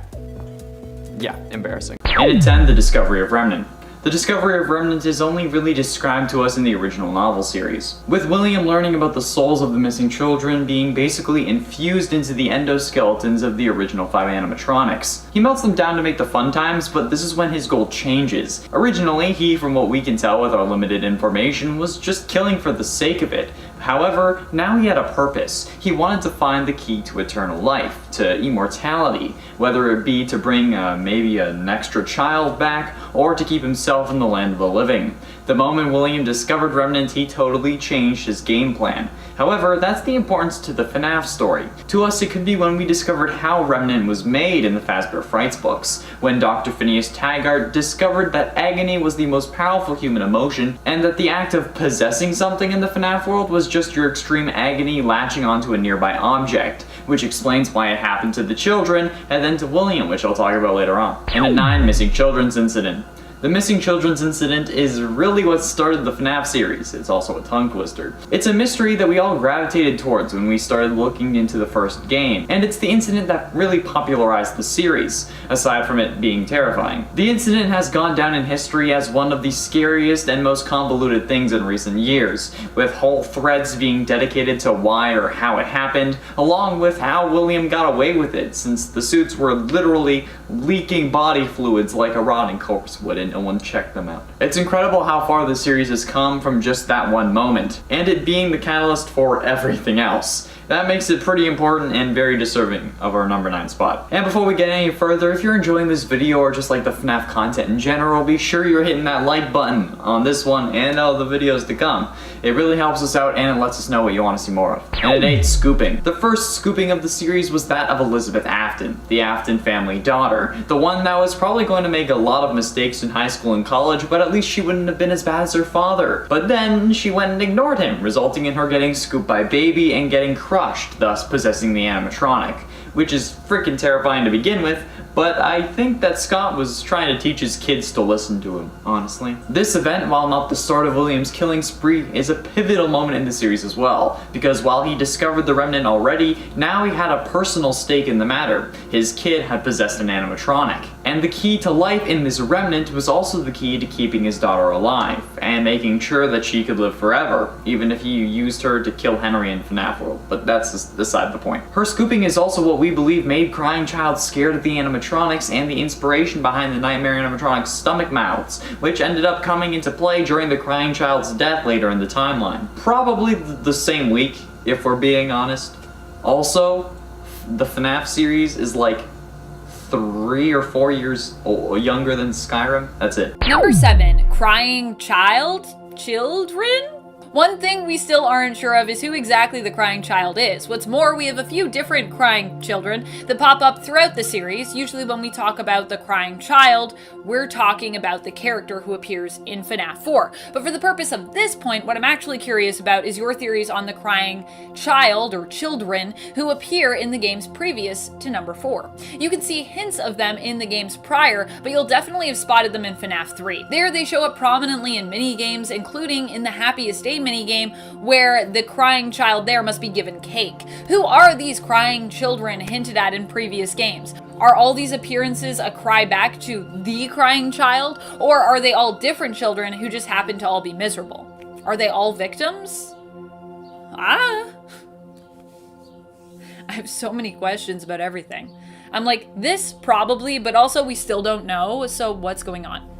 embarrassing. And at 10, the discovery of Remnant. The discovery of Remnant is only really described to us in the original novel series, with William learning about the souls of the missing children being basically infused into the endoskeletons of the original 5 animatronics. He melts them down to make the fun times, but this is when his goal changes. Originally, he, from what we can tell with our limited information, was just killing for the sake of it. However, now he had a purpose. He wanted to find the key to eternal life, to immortality, whether it be to bring maybe an extra child back, or to keep himself in the land of the living. The moment William discovered Remnant, he totally changed his game plan. However, that's the importance to the FNAF story. To us, it could be when we discovered how Remnant was made in the Fazbear Frights books, when Dr. Phineas Taggart discovered that agony was the most powerful human emotion, and that the act of possessing something in the FNAF world was just your extreme agony latching onto a nearby object, which explains why it happened to the children, and then to William, which I'll talk about later on. And at 9, Missing Children's Incident. The Missing Children's Incident is really what started the FNAF series. It's also a tongue twister. It's a mystery that we all gravitated towards when we started looking into the first game, and it's the incident that really popularized the series, aside from it being terrifying. The incident has gone down in history as one of the scariest and most convoluted things in recent years, with whole threads being dedicated to why or how it happened, along with how William got away with it, since the suits were literally leaking body fluids like a rotting corpse would, and no one checked them out. It's incredible how far the series has come from just that one moment, and it being the catalyst for everything else. That makes it pretty important and very deserving of our number 9 spot. And before we get any further, if you're enjoying this video or just like the FNAF content in general, be sure you're hitting that like button on this one and all the videos to come. It really helps us out and it lets us know what you want to see more of. And it ain't scooping. The first scooping of the series was that of Elizabeth Afton, the Afton family daughter. The one that was probably going to make a lot of mistakes in high school and college, but at least she wouldn't have been as bad as her father. But then she went and ignored him, resulting in her getting scooped by Baby and getting crushed, thus possessing the animatronic. Which is freaking terrifying to begin with, but I think that Scott was trying to teach his kids to listen to him, honestly. This event, while not the start of William's killing spree, is a pivotal moment in the series as well, because while he discovered the Remnant already, now he had a personal stake in the matter. His kid had possessed an animatronic. And the key to life in this Remnant was also the key to keeping his daughter alive, and making sure that she could live forever, even if he used her to kill Henry in FNAF World, but that's beside the point. Her scooping is also what we believe made Crying Child scared of the animatronics and the inspiration behind the Nightmare animatronics' stomach mouths, which ended up coming into play during the Crying Child's death later in the timeline. Probably the same week, if we're being honest. Also, the FNAF series is like 3 or 4 years younger than Skyrim. That's it. Number 7, crying children? One thing we still aren't sure of is who exactly the crying child is. What's more, we have a few different crying children that pop up throughout the series. Usually when we talk about the crying child, we're talking about the character who appears in FNAF 4. But for the purpose of this point, what I'm actually curious about is your theories on the crying child or children who appear in the games previous to number 4. You can see hints of them in the games prior, but you'll definitely have spotted them in FNAF 3. There they show up prominently in mini-games, including in the Happiest minigame, where the crying child there must be given cake. Who are these crying children hinted at in previous games? Are all these appearances a cry back to the crying child, or are they all different children who just happen to all be miserable? Are they all victims? I have so many questions about everything. I'm like, this probably, but also we still don't know, so what's going on?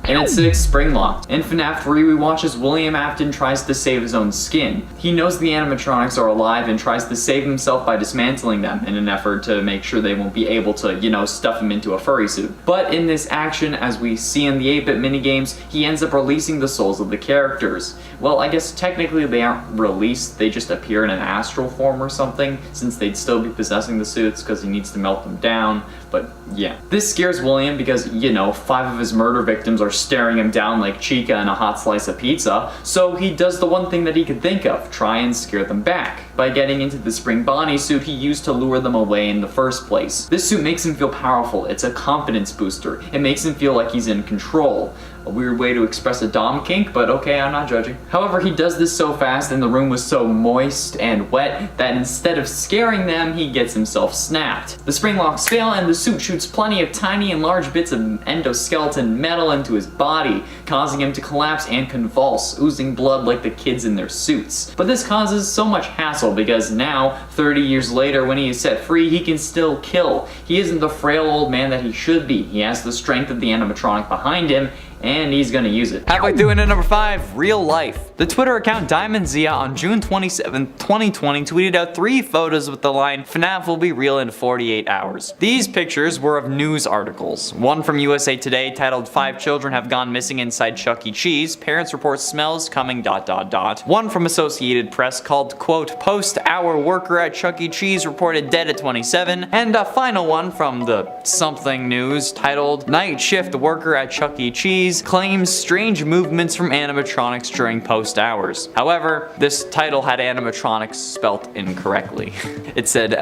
And at 6, Springlock. In FNAF 3, we watch as William Afton tries to save his own skin. He knows the animatronics are alive and tries to save himself by dismantling them in an effort to make sure they won't be able to, stuff him into a furry suit. But in this action, as we see in the 8-bit minigames, he ends up releasing the souls of the characters. Well, I guess technically they aren't released, they just appear in an astral form or something, since they'd still be possessing the suits because he needs to melt them down. But yeah. This scares William because, 5 of his murder victims are staring him down like Chica and a hot slice of pizza, so he does the one thing that he could think of, try and scare them back, by getting into the Spring Bonni suit he used to lure them away in the first place. This suit makes him feel powerful, it's a confidence booster, it makes him feel like he's in control. A weird way to express a dom kink, but okay, I'm not judging. However, he does this so fast and the room was so moist and wet that instead of scaring them, he gets himself snapped. The spring locks fail and the suit shoots plenty of tiny and large bits of endoskeleton metal into his body, causing him to collapse and convulse, oozing blood like the kids in their suits. But this causes so much hassle because now, 30 years later, when he is set free, he can still kill. He isn't the frail old man that he should be. He has the strength of the animatronic behind him, and he's gonna use it. Halfway through into number 5, real life. The Twitter account DiamondZia on June 27, 2020 tweeted out 3 photos with the line, "FNAF will be real in 48 hours." These pictures were of news articles. One from USA Today titled, "5 children have gone missing inside Chuck E. Cheese. Parents report smells coming ... One from Associated Press called, quote, "Post-hour worker at Chuck E. Cheese reported dead at 27. And a final one from the Something News titled, "Night shift worker at Chuck E. Cheese claims strange movements from animatronics during post hours." However, this title had animatronics spelt incorrectly. It said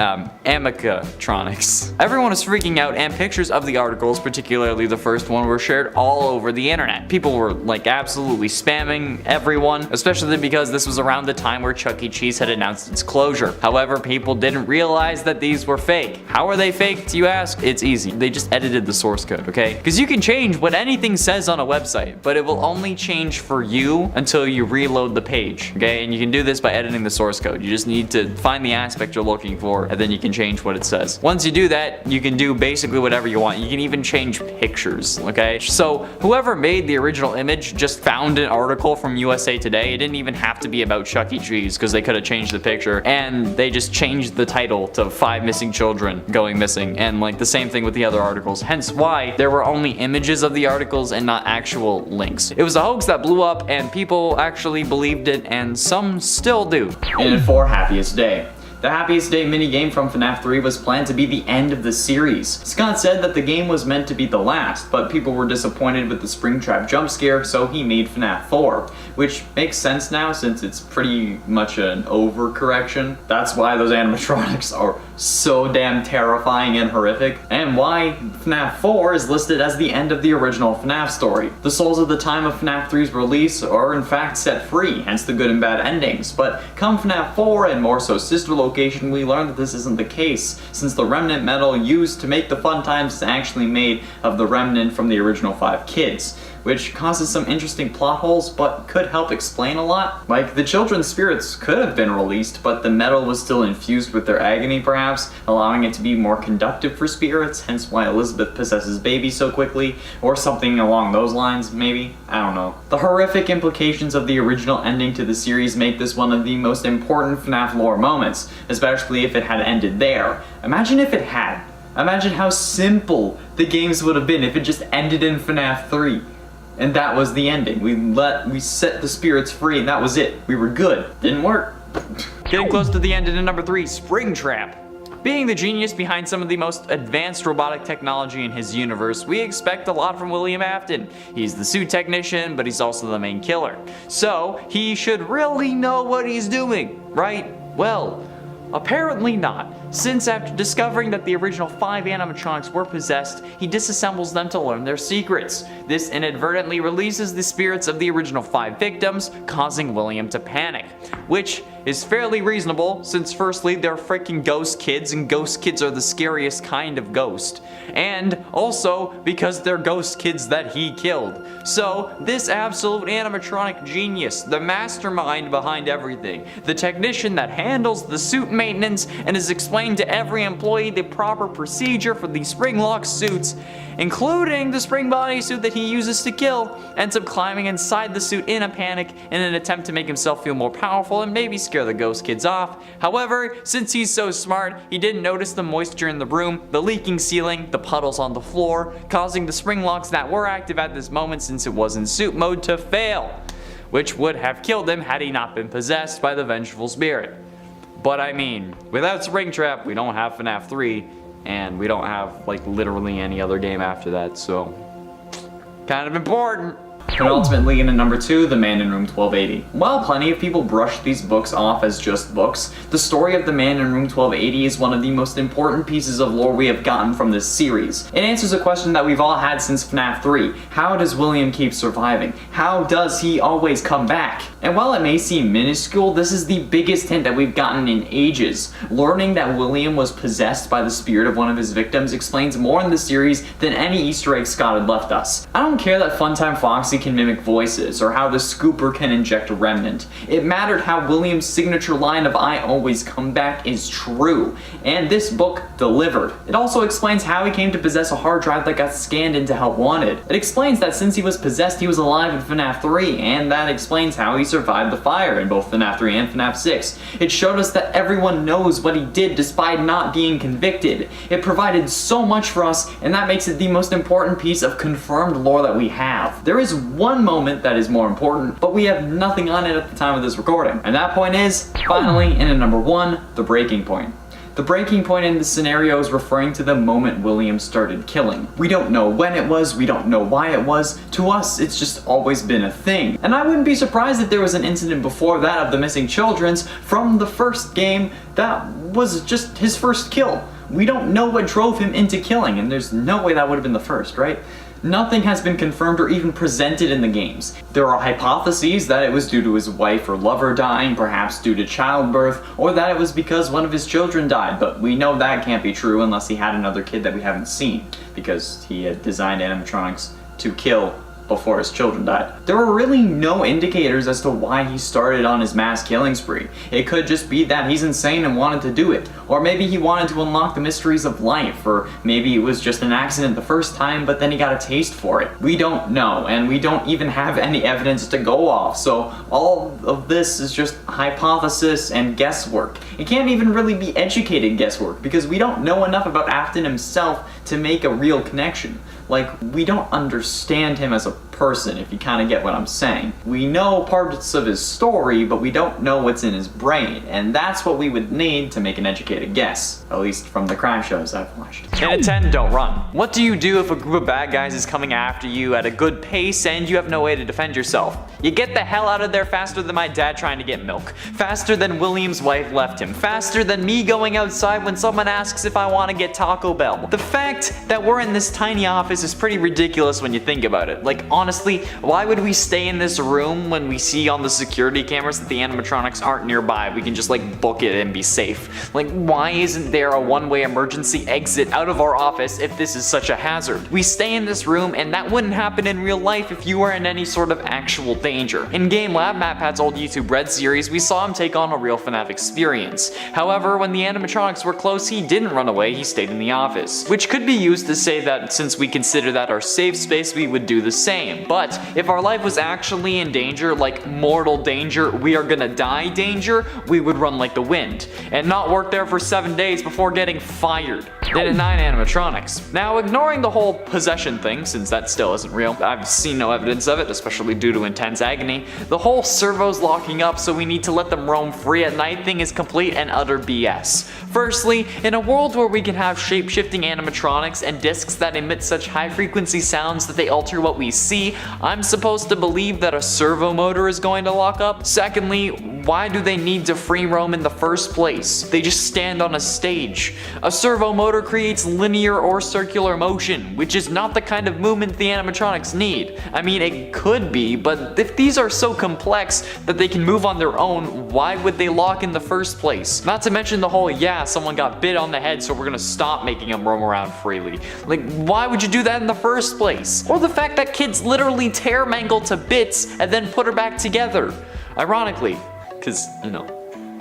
amicatronics. Everyone was freaking out and pictures of the articles, particularly the first one, were shared all over the internet. People were like absolutely spamming everyone, especially because this was around the time where Chuck E. Cheese had announced its closure. However, people didn't realize that these were fake. How are they fake, do you ask? It's easy. They just edited the source code, okay? Because you can change what anything says on a website, but it will only change for you until you reload the page, okay? And you can do this by editing the source code. You just need to find the aspect you're looking for, and then you can change what it says. Once you do that, you can do basically whatever you want. You can even change pictures, okay? So whoever made the original image just found an article from USA Today. It didn't even have to be about Chuck E. Cheese, because they could have changed the picture, and they just changed the title to 5 missing children going missing, and like the same thing with the other articles, hence why there were only images of the articles and not actual links. It was a hoax that blew up, and people actually believed it, and some still do. And for Happiest Day. The Happiest Day minigame from FNAF 3 was planned to be the end of the series. Scott said that the game was meant to be the last, but people were disappointed with the Springtrap jump scare, so he made FNAF 4, which makes sense now since it's pretty much an overcorrection. That's why those animatronics are so damn terrifying and horrific, and why FNAF 4 is listed as the end of the original FNAF story. The souls at the time of FNAF 3's release are in fact set free, hence the good and bad endings, but come FNAF 4 and more so sister location, we learned that this isn't the case, since the Remnant medal used to make the fun times is actually made of the Remnant from the original 5 kids, which causes some interesting plot holes but could help explain a lot. Like, the children's spirits could have been released, but the metal was still infused with their agony perhaps, allowing it to be more conductive for spirits, hence why Elizabeth possesses Baby so quickly, or something along those lines maybe, I don't know. The horrific implications of the original ending to the series make this one of the most important FNAF lore moments, especially if it had ended there. Imagine if it had. Imagine how simple the games would have been if it just ended in FNAF 3. And that was the ending. We set the spirits free and that was it. We were good. Didn't work. Getting close to the end in number 3, Springtrap. Being the genius behind some of the most advanced robotic technology in his universe, we expect a lot from William Afton. He's the suit technician, but he's also the main killer. So, he should really know what he's doing, right? Well, apparently not, since after discovering that the original 5 animatronics were possessed, he disassembles them to learn their secrets. This inadvertently releases the spirits of the original 5 victims, causing William to panic, which is fairly reasonable since firstly they're freaking ghost kids, and ghost kids are the scariest kind of ghost, and also because they're ghost kids that he killed. So this absolute animatronic genius, the mastermind behind everything, the technician that handles the suit maintenance and has explained to every employee the proper procedure for the Springlock suits, including the spring body suit that he uses to kill, ends up climbing inside the suit in a panic in an attempt to make himself feel more powerful and maybe scare the ghost kids off. However, since he's so smart, he didn't notice the moisture in the room, the leaking ceiling, the puddles on the floor, causing the spring locks that were active at this moment since it was in suit mode to fail, which would have killed him had he not been possessed by the vengeful spirit. But I mean, without Springtrap, we don't have FNAF 3, and we don't have like literally any other game after that, so kind of important. And ultimately, in number 2, The Man in Room 1280. While plenty of people brush these books off as just books, the story of The Man in Room 1280 is one of the most important pieces of lore we have gotten from this series. It answers a question that we've all had since FNAF 3. How does William keep surviving? How does he always come back? And while it may seem minuscule, this is the biggest hint that we've gotten in ages. Learning that William was possessed by the spirit of one of his victims explains more in the series than any Easter egg Scott had left us. I don't care that Funtime Foxy can mimic voices, or how the scooper can inject a remnant. It mattered how William's signature line of "I always come back" is true, and this book delivered. It also explains how he came to possess a hard drive that got scanned into Help Wanted. It explains that since he was possessed, he was alive in FNAF 3, and that explains how he survived the fire in both FNAF 3 and FNAF 6. It showed us that everyone knows what he did despite not being convicted. It provided so much for us, and that makes it the most important piece of confirmed lore that we have. There is one moment that is more important, but we have nothing on it at the time of this recording. And that point is, finally, in number 1, the breaking point. The breaking point in this scenario is referring to the moment William started killing. We don't know when it was, we don't know why it was. To us, it's just always been a thing. And I wouldn't be surprised if there was an incident before that of the missing children's from the first game that was just his first kill. We don't know what drove him into killing, and there's no way that would have been the first, right? Nothing has been confirmed or even presented in the games. There are hypotheses that it was due to his wife or lover dying, perhaps due to childbirth, or that it was because one of his children died, but we know that can't be true unless he had another kid that we haven't seen, because he had designed animatronics to kill before his children died. There were really no indicators as to why he started on his mass killing spree. It could just be that he's insane and wanted to do it, or maybe he wanted to unlock the mysteries of life, or maybe it was just an accident the first time but then he got a taste for it. We don't know, and we don't even have any evidence to go off, so all of this is just hypothesis and guesswork. It can't even really be educated guesswork because we don't know enough about Afton himself to make a real connection. Like, we don't understand him as a person, if you kind of get what I'm saying. We know parts of his story, but we don't know what's in his brain, and that's what we would need to make an educated guess, at least from the crime shows I've watched. And at 10, don't run. What do you do if a group of bad guys is coming after you at a good pace and you have no way to defend yourself? You get the hell out of there faster than my dad trying to get milk, faster than William's wife left him, faster than me going outside when someone asks if I want to get Taco Bell. The fact that we're in this tiny office is pretty ridiculous when you think about it. Like, honestly, why would we stay in this room when we see on the security cameras that the animatronics aren't nearby? We can just like book it and be safe. Like, why isn't there a one-way emergency exit out of our office if this is such a hazard? We stay in this room, and that wouldn't happen in real life if you were in any sort of actual danger. In Game Lab, MatPat's old YouTube Red series, we saw him take on a real FNAF experience. However, when the animatronics were close, he didn't run away, he stayed in the office. Which could be used to say that since we consider that our safe space, we would do the same. But if our life was actually in danger, like mortal danger, we are gonna die danger, we would run like the wind, and not work there for 7 days before getting fired. Then at 9, animatronics. Now, ignoring the whole possession thing, since that still isn't real, I've seen no evidence of it, especially due to intense agony, the whole servos locking up so we need to let them roam free at night thing is complete and utter BS. Firstly, in a world where we can have shape-shifting animatronics and discs that emit such high-frequency sounds that they alter what we see, I'm supposed to believe that a servo motor is going to lock up? Secondly, why do they need to free roam in the first place? They just stand on a stage. A servo motor creates linear or circular motion, which is not the kind of movement the animatronics need. I mean, it could be, but if these are so complex that they can move on their own, why would they lock in the first place? Not to mention the whole, yeah, someone got bit on the head so we're gonna stop making them roam around freely. Like, why would you do that in the first place? Or the fact that kids literally tear Mangle to bits and then put her back together. Ironically, because, you know,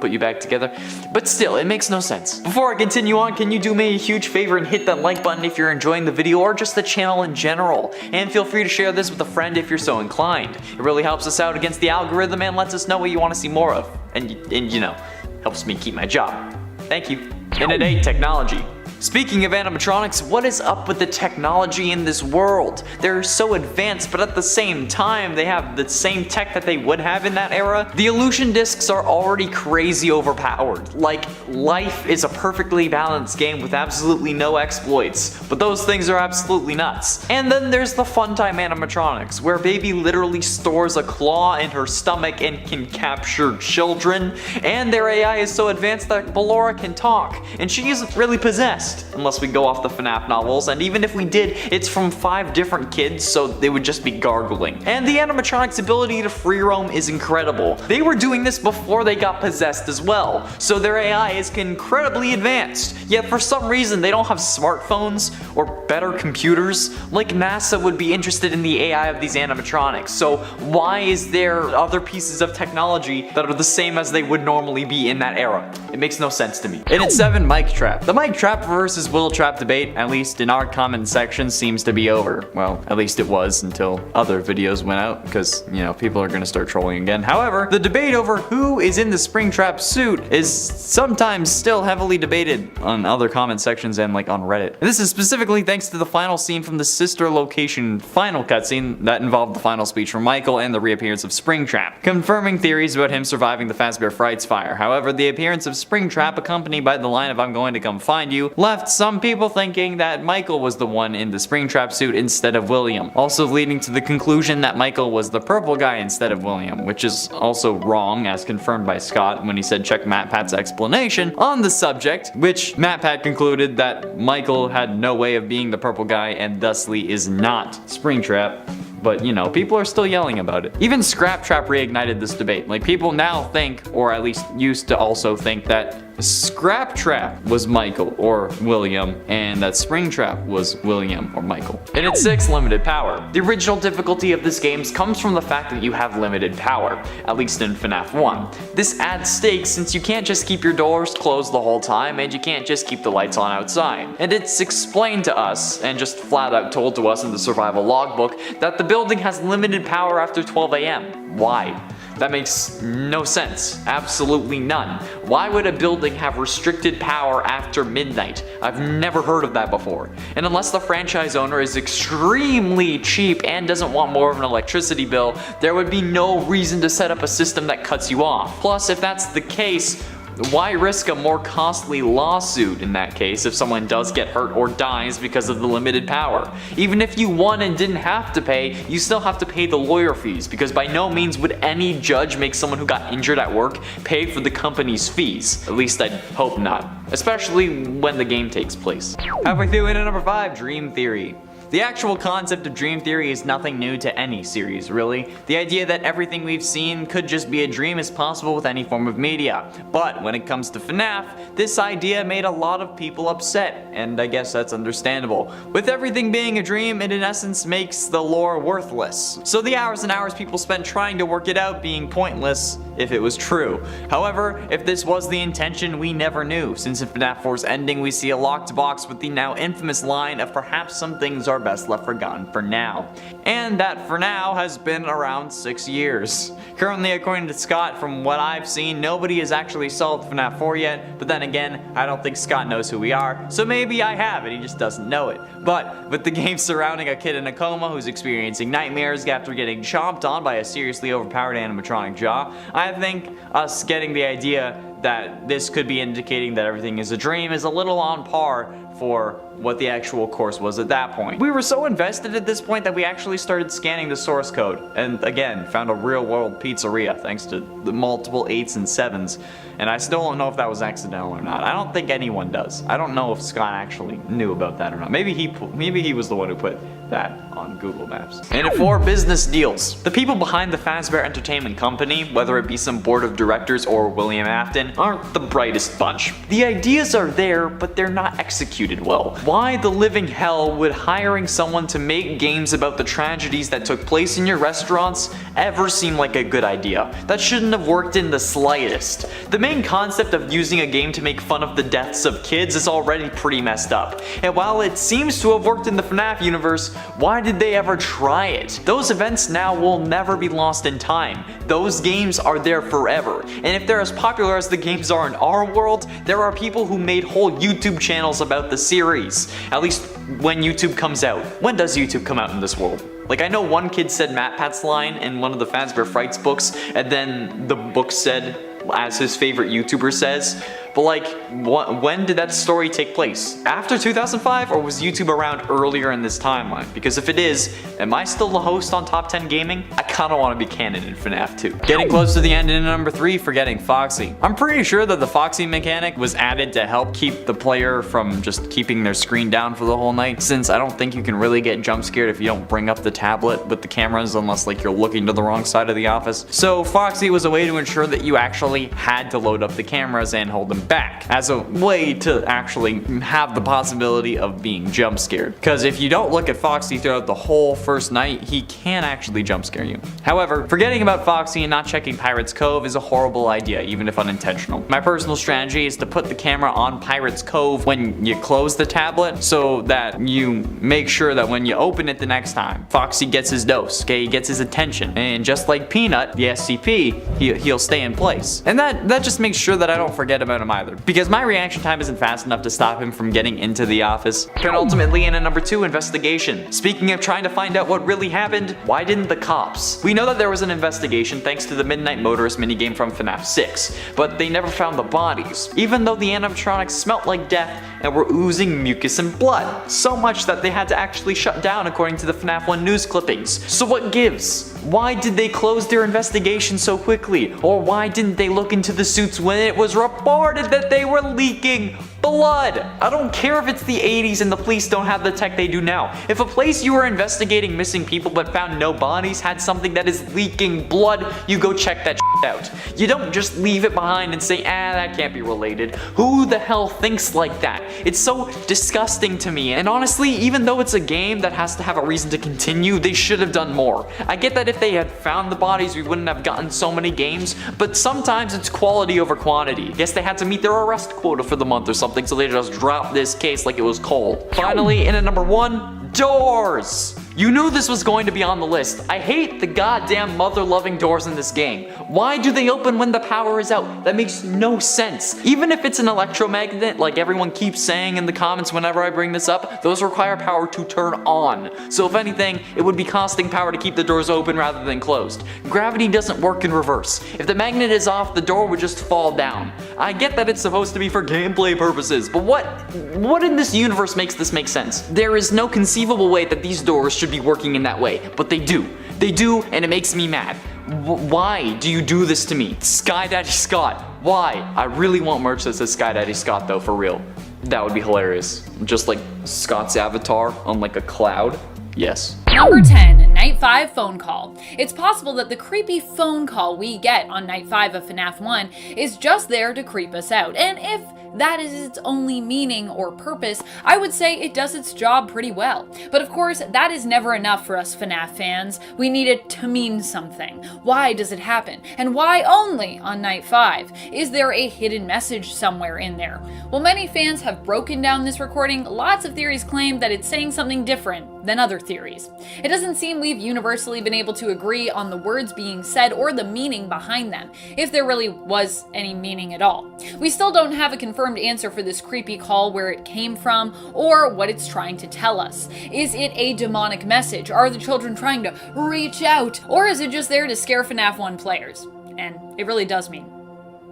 put you back together. But still, it makes no sense. Before I continue on, can you do me a huge favor and hit that like button if you're enjoying the video or just the channel in general? And feel free to share this with a friend if you're so inclined. It really helps us out against the algorithm and lets us know what you want to see more of. And you know, helps me keep my job. Thank you. And at 8, technology. Speaking of animatronics, what is up with the technology in this world? They're so advanced, but at the same time, they have the same tech that they would have in that era. The illusion discs are already crazy overpowered. Like, life is a perfectly balanced game with absolutely no exploits, but those things are absolutely nuts. And then there's the Funtime animatronics, where Baby literally stores a claw in her stomach and can capture children, and their AI is so advanced that Ballora can talk, and she isn't really possessed. Unless we go off the FNAF novels, and even if we did, it's from 5 different kids, so they would just be gargling. And the animatronics' ability to free roam is incredible. They were doing this before they got possessed as well, so their AI is incredibly advanced. Yet for some reason, they don't have smartphones or better computers. Like, NASA would be interested in the AI of these animatronics, so why is there other pieces of technology that are the same as they would normally be in that era? It makes no sense to me. And at 7, Mic Trap. The Mic Trap versus Will Trap debate, at least in our comment section, seems to be over. Well, at least it was until other videos went out, because, you know, people are gonna start trolling again. However, the debate over who is in the Springtrap suit is sometimes still heavily debated on other comment sections and like on Reddit. And this is specifically thanks to the final scene from the sister location final cutscene that involved the final speech from Michael and the reappearance of Springtrap, confirming theories about him surviving the Fazbear Frights fire. However, the appearance of Springtrap, accompanied by the line of "I'm going to come find you," left some people thinking that Michael was the one in the Springtrap suit instead of William, also leading to the conclusion that Michael was the purple guy instead of William, which is also wrong, as confirmed by Scott when he said check MatPat's explanation on the subject, which MatPat concluded that Michael had no way of being the purple guy and thusly is not Springtrap. But, you know, people are still yelling about it. Even Scraptrap reignited this debate. Like, people now think, or at least used to also think, that Scraptrap was Michael or William, and that Springtrap was William or Michael. And it's 6 limited power. The original difficulty of this game comes from the fact that you have limited power, at least in FNAF 1. This adds stakes since you can't just keep your doors closed the whole time, and you can't just keep the lights on outside. And it's explained to us, and just flat out told to us in the survival logbook, that the building has limited power after 12 AM. Why? That makes no sense. Absolutely none. Why would a building have restricted power after midnight? I've never heard of that before. And unless the franchise owner is extremely cheap and doesn't want more of an electricity bill, there would be no reason to set up a system that cuts you off. Plus, if that's the case, why risk a more costly lawsuit in that case if someone does get hurt or dies because of the limited power? Even if you won and didn't have to pay, you still have to pay the lawyer fees, because by no means would any judge make someone who got injured at work pay for the company's fees. At least I'd hope not. Especially when the game takes place. Halfway through into number 5, Dream Theory. The actual concept of dream theory is nothing new to any series, really. The idea that everything we've seen could just be a dream is possible with any form of media. But when it comes to FNAF, this idea made a lot of people upset, and I guess that's understandable. With everything being a dream, it in essence makes the lore worthless. So the hours and hours people spent trying to work it out being pointless if it was true. However, if this was the intention, we never knew, since in FNAF 4's ending we see a locked box with the now infamous line of perhaps some things are best left forgotten for now. And that for now has been around 6 years. Currently, according to Scott, from what I've seen, nobody has actually solved FNAF 4 yet, but then again, I don't think Scott knows who we are, so maybe I have and he just doesn't know it. But with the game surrounding a kid in a coma who's experiencing nightmares after getting chomped on by a seriously overpowered animatronic jaw, I think us getting the idea that this could be indicating that everything is a dream is a little on par for what the actual course was at that point. We were so invested at this point that we actually started scanning the source code, and again, found a real-world pizzeria thanks to the multiple 8s and 7s, and I still don't know if that was accidental or not. I don't think anyone does. I don't know if Scott actually knew about that or not. Maybe he was the one who put that on Google Maps. And at 4, business deals. The people behind the Fazbear Entertainment Company, whether it be some board of directors or William Afton, aren't the brightest bunch. The ideas are there, but they're not executed well. Why the living hell would hiring someone to make games about the tragedies that took place in your restaurants ever seem like a good idea? That shouldn't have worked in the slightest. The main concept of using a game to make fun of the deaths of kids is already pretty messed up. And while it seems to have worked in the FNAF universe, why did they ever try it? Those events now will never be lost in time. Those games are there forever. And if they're as popular as the games are in our world, there are people who made whole YouTube channels about the series. At least when YouTube comes out. When does YouTube come out in this world? Like, I know one kid said MatPat's line in one of the Fazbear Frights books, and then the book said, as his favorite YouTuber says, but like, when did that story take place? After 2005, or was YouTube around earlier in this timeline? Because if it is, am I still the host on Top 10 Gaming? I kinda wanna be canon in FNAF 2. Getting close to the end in number 3, forgetting Foxy. I'm pretty sure that the Foxy mechanic was added to help keep the player from just keeping their screen down for the whole night, since I don't think you can really get jump scared if you don't bring up the tablet with the cameras unless like you're looking to the wrong side of the office. So Foxy was a way to ensure that you actually had to load up the cameras and hold them back as a way to actually have the possibility of being jump scared. Because if you don't look at Foxy throughout the whole first night, he can actually jump scare you. However, forgetting about Foxy and not checking Pirate's Cove is a horrible idea, even if unintentional. My personal strategy is to put the camera on Pirate's Cove when you close the tablet, so that you make sure that when you open it the next time, Foxy gets his dose, okay? He gets his attention. And just like Peanut, the SCP, he'll stay in place. And that just makes sure that I don't forget about him either, because my reaction time isn't fast enough to stop him from getting into the office. Penultimately, in a number 2, investigation. Speaking of trying to find out what really happened, why didn't the cops? We know that there was an investigation thanks to the Midnight Motorist minigame from FNAF 6, but they never found the bodies, even though the animatronics smelt like death and were oozing mucus and blood. So much that they had to actually shut down according to the FNAF 1 news clippings. So what gives? Why did they close their investigation so quickly? Or why didn't they look into the suits when it was reported that they were leaking blood? I don't care if it's the 80s and the police don't have the tech they do now. If a place you were investigating missing people but found no bodies had something that is leaking blood, you go check that shit. out. You don't just leave it behind and say, that can't be related. Who the hell thinks like that? It's so disgusting to me, and honestly, even though it's a game that has to have a reason to continue, they should have done more. I get that if they had found the bodies, we wouldn't have gotten so many games, but sometimes it's quality over quantity. Guess they had to meet their arrest quota for the month or something, so they just dropped this case like it was coal. Finally, in at number 1, doors! You knew this was going to be on the list. I hate the goddamn mother-loving doors in this game. Why do they open when the power is out? That makes no sense. Even if it's an electromagnet, like everyone keeps saying in the comments whenever I bring this up, those require power to turn on. So if anything, it would be costing power to keep the doors open rather than closed. Gravity doesn't work in reverse. If the magnet is off, the door would just fall down. I get that it's supposed to be for gameplay purposes, but what in this universe makes this make sense? There is no conceivable way that these doors should be working in that way, but they do. They do, and it makes me mad. Why do you do this to me? Sky Daddy Scott, why? I really want merch that says Sky Daddy Scott though, for real. That would be hilarious. Just like Scott's avatar on like a cloud. Yes. Number 10, Night 5 phone call. It's possible that the creepy phone call we get on Night 5 of FNAF 1 is just there to creep us out, and if that is its only meaning or purpose, I would say it does its job pretty well. But of course, that is never enough for us FNAF fans. We need it to mean something. Why does it happen? And why only on Night 5? Is there a hidden message somewhere in there? While many fans have broken down this recording, lots of theories claim that it's saying something different than other theories. It doesn't seem we've universally been able to agree on the words being said or the meaning behind them, if there really was any meaning at all. We still don't have a confirmed answer for this creepy call, where it came from, or what it's trying to tell us. Is it a demonic message? Are the children trying to reach out? Or is it just there to scare FNAF 1 players? And it really does mean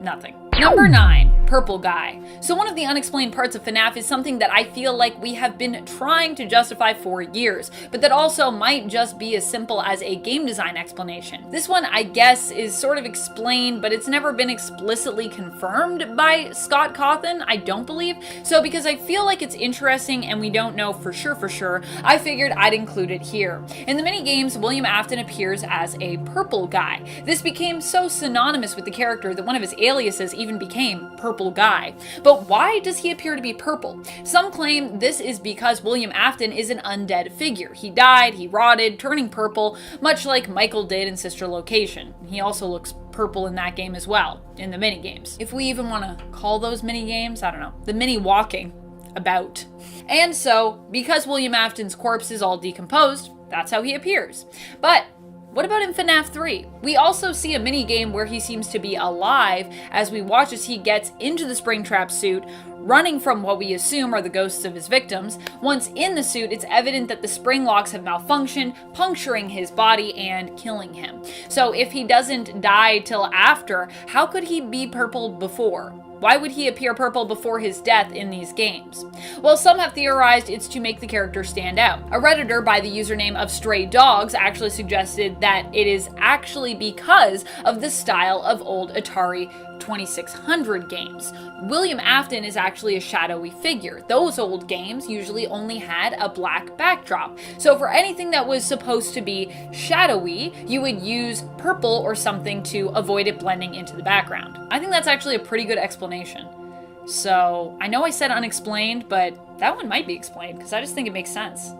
nothing. Number 9, Purple Guy. So one of the unexplained parts of FNAF is something that I feel like we have been trying to justify for years, but that also might just be as simple as a game design explanation. This one, I guess, is sort of explained, but it's never been explicitly confirmed by Scott Cawthon, I don't believe. So because I feel like it's interesting and we don't know for sure, I figured I'd include it here. In the mini games, William Afton appears as a purple guy. This became so synonymous with the character that one of his aliases even became Purple Guy. But why does he appear to be purple? Some claim this is because William Afton is an undead figure. He died, he rotted, turning purple, much like Michael did in Sister Location. He also looks purple in that game as well, in the mini games. If we even want to call those mini games, I don't know, the mini walking about. And so, because William Afton's corpse is all decomposed, that's how he appears. But what about in FNAF 3? We also see a mini-game where he seems to be alive as we watch as he gets into the Springtrap suit, running from what we assume are the ghosts of his victims. Once in the suit, it's evident that the spring locks have malfunctioned, puncturing his body and killing him. So if he doesn't die till after, how could he be purple before? Why would he appear purple before his death in these games? Well, some have theorized it's to make the character stand out. A Redditor by the username of Stray Dogs actually suggested that it is actually because of the style of old Atari 2600 games. William Afton is actually a shadowy figure. Those old games usually only had a black backdrop. So for anything that was supposed to be shadowy, you would use purple or something to avoid it blending into the background. I think that's actually a pretty good explanation. So I know I said unexplained, but that one might be explained because I just think it makes sense.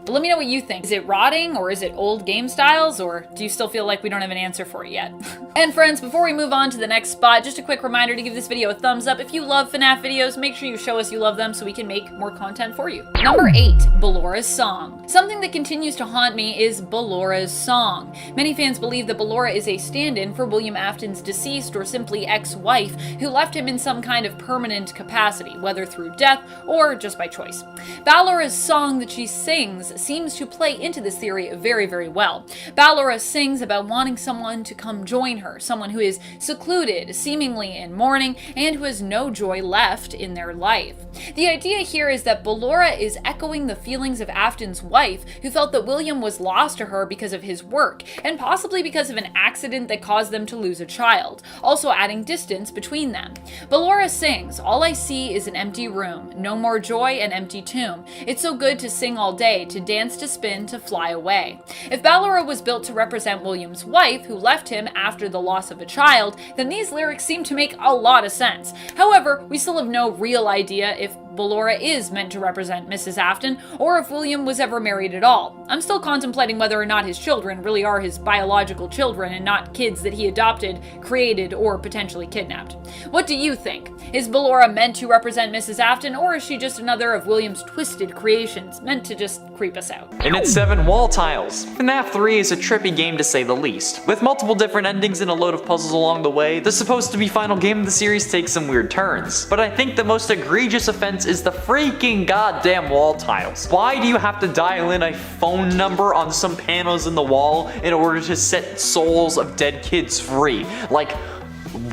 But let me know what you think. Is it rotting, or is it old game styles, or do you still feel like we don't have an answer for it yet? And friends, before we move on to the next spot, just a quick reminder to give this video a thumbs up. If you love FNAF videos, make sure you show us you love them so we can make more content for you. Number 8, Ballora's song. Something that continues to haunt me is Ballora's song. Many fans believe that Ballora is a stand-in for William Afton's deceased or simply ex-wife who left him in some kind of permanent capacity, whether through death or just by choice. Ballora's song that she sings seems to play into this theory very, very well. Ballora sings about wanting someone to come join her, someone who is secluded, seemingly in mourning, and who has no joy left in their life. The idea here is that Ballora is echoing the feelings of Afton's wife, who felt that William was lost to her because of his work, and possibly because of an accident that caused them to lose a child, also adding distance between them. Ballora sings, "All I see is an empty room, no more joy, an empty tomb. It's so good to sing all day, to dance to spin to fly away. If Ballora was built to represent William's wife, who left him after the loss of a child, then these lyrics seem to make a lot of sense. However, we still have no real idea if Ballora is meant to represent Mrs. Afton, or if William was ever married at all. I'm still contemplating whether or not his children really are his biological children and not kids that he adopted, created, or potentially kidnapped. What do you think? Is Ballora meant to represent Mrs. Afton, or is she just another of William's twisted creations, meant to just creep us out? And it's 7 wall tiles. FNAF 3 is a trippy game to say the least. With multiple different endings and a load of puzzles along the way, the supposed to be final game of the series takes some weird turns. But I think the most egregious offense is the freaking goddamn wall tiles. Why do you have to dial in a phone number on some panels in the wall in order to set souls of dead kids free? Like,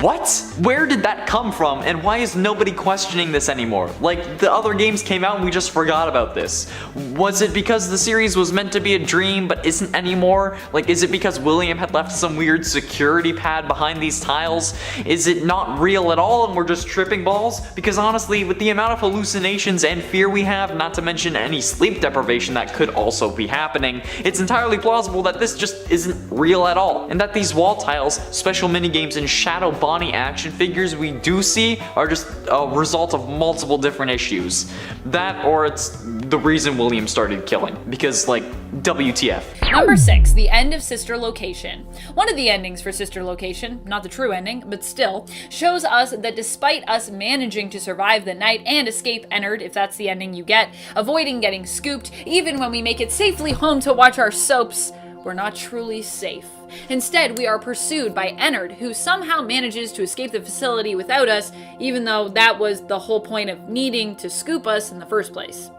what? Where did that come from, and why is nobody questioning this anymore? Like, the other games came out and we just forgot about this. Was it because the series was meant to be a dream but isn't anymore? Like, is it because William had left some weird security pad behind these tiles? Is it not real at all and we're just tripping balls? Because honestly, with the amount of hallucinations and fear we have, not to mention any sleep deprivation that could also be happening, it's entirely plausible that this just isn't real at all, and that these wall tiles, special minigames, and shadow Bonni action figures we do see are just a result of multiple different issues. That, or it's the reason William started killing. Because, like, WTF. Number 6, the end of Sister Location. One of the endings for Sister Location, not the true ending, but still, shows us that despite us managing to survive the night and escape Ennard, if that's the ending you get, avoiding getting scooped, even when we make it safely home to watch our soaps, we're not truly safe. Instead, we are pursued by Ennard, who somehow manages to escape the facility without us, even though that was the whole point of needing to scoop us in the first place,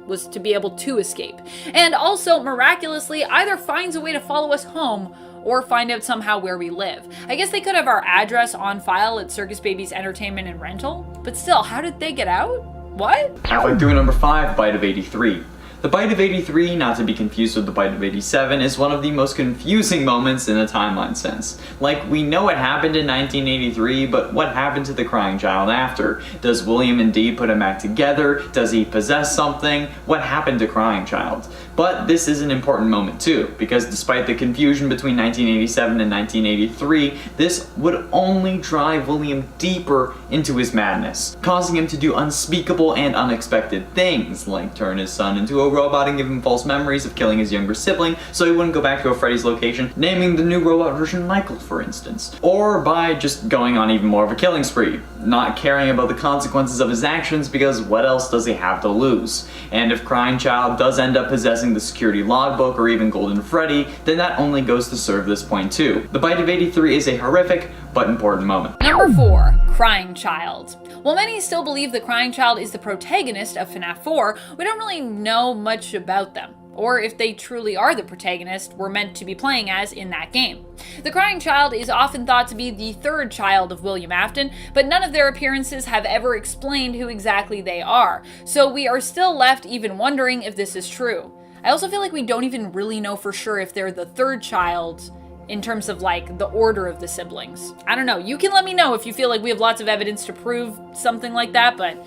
was to be able to escape. And also, miraculously, either finds a way to follow us home or find out somehow where we live. I guess they could have our address on file at Circus Baby's Entertainment and Rental, but still, how did they get out? What? Halfway through number 5, Bite of 83. The Bite of 83, not to be confused with the Bite of 87, is one of the most confusing moments in a timeline sense. Like, we know it happened in 1983, but what happened to the crying child after? Does William indeed put him back together? Does he possess something? What happened to crying child? But this is an important moment too, because despite the confusion between 1987 and 1983, this would only drive William deeper into his madness, causing him to do unspeakable and unexpected things, like turn his son into a robot and give him false memories of killing his younger sibling so he wouldn't go back to a Freddy's location, naming the new robot version Michael, for instance. Or by just going on even more of a killing spree, not caring about the consequences of his actions because what else does he have to lose? And if crying child does end up possessing the security logbook or even Golden Freddy, then that only goes to serve this point too. The Bite of 83 is a horrific but important moment. Number 4, Crying Child. While many still believe the Crying Child is the protagonist of FNAF 4, we don't really know much about them, or if they truly are the protagonist we're meant to be playing as in that game. The Crying Child is often thought to be the third child of William Afton, but none of their appearances have ever explained who exactly they are, so we are still left even wondering if this is true. I also feel like we don't even really know for sure if they're the third child in terms of like the order of the siblings. I don't know, you can let me know if you feel like we have lots of evidence to prove something like that, but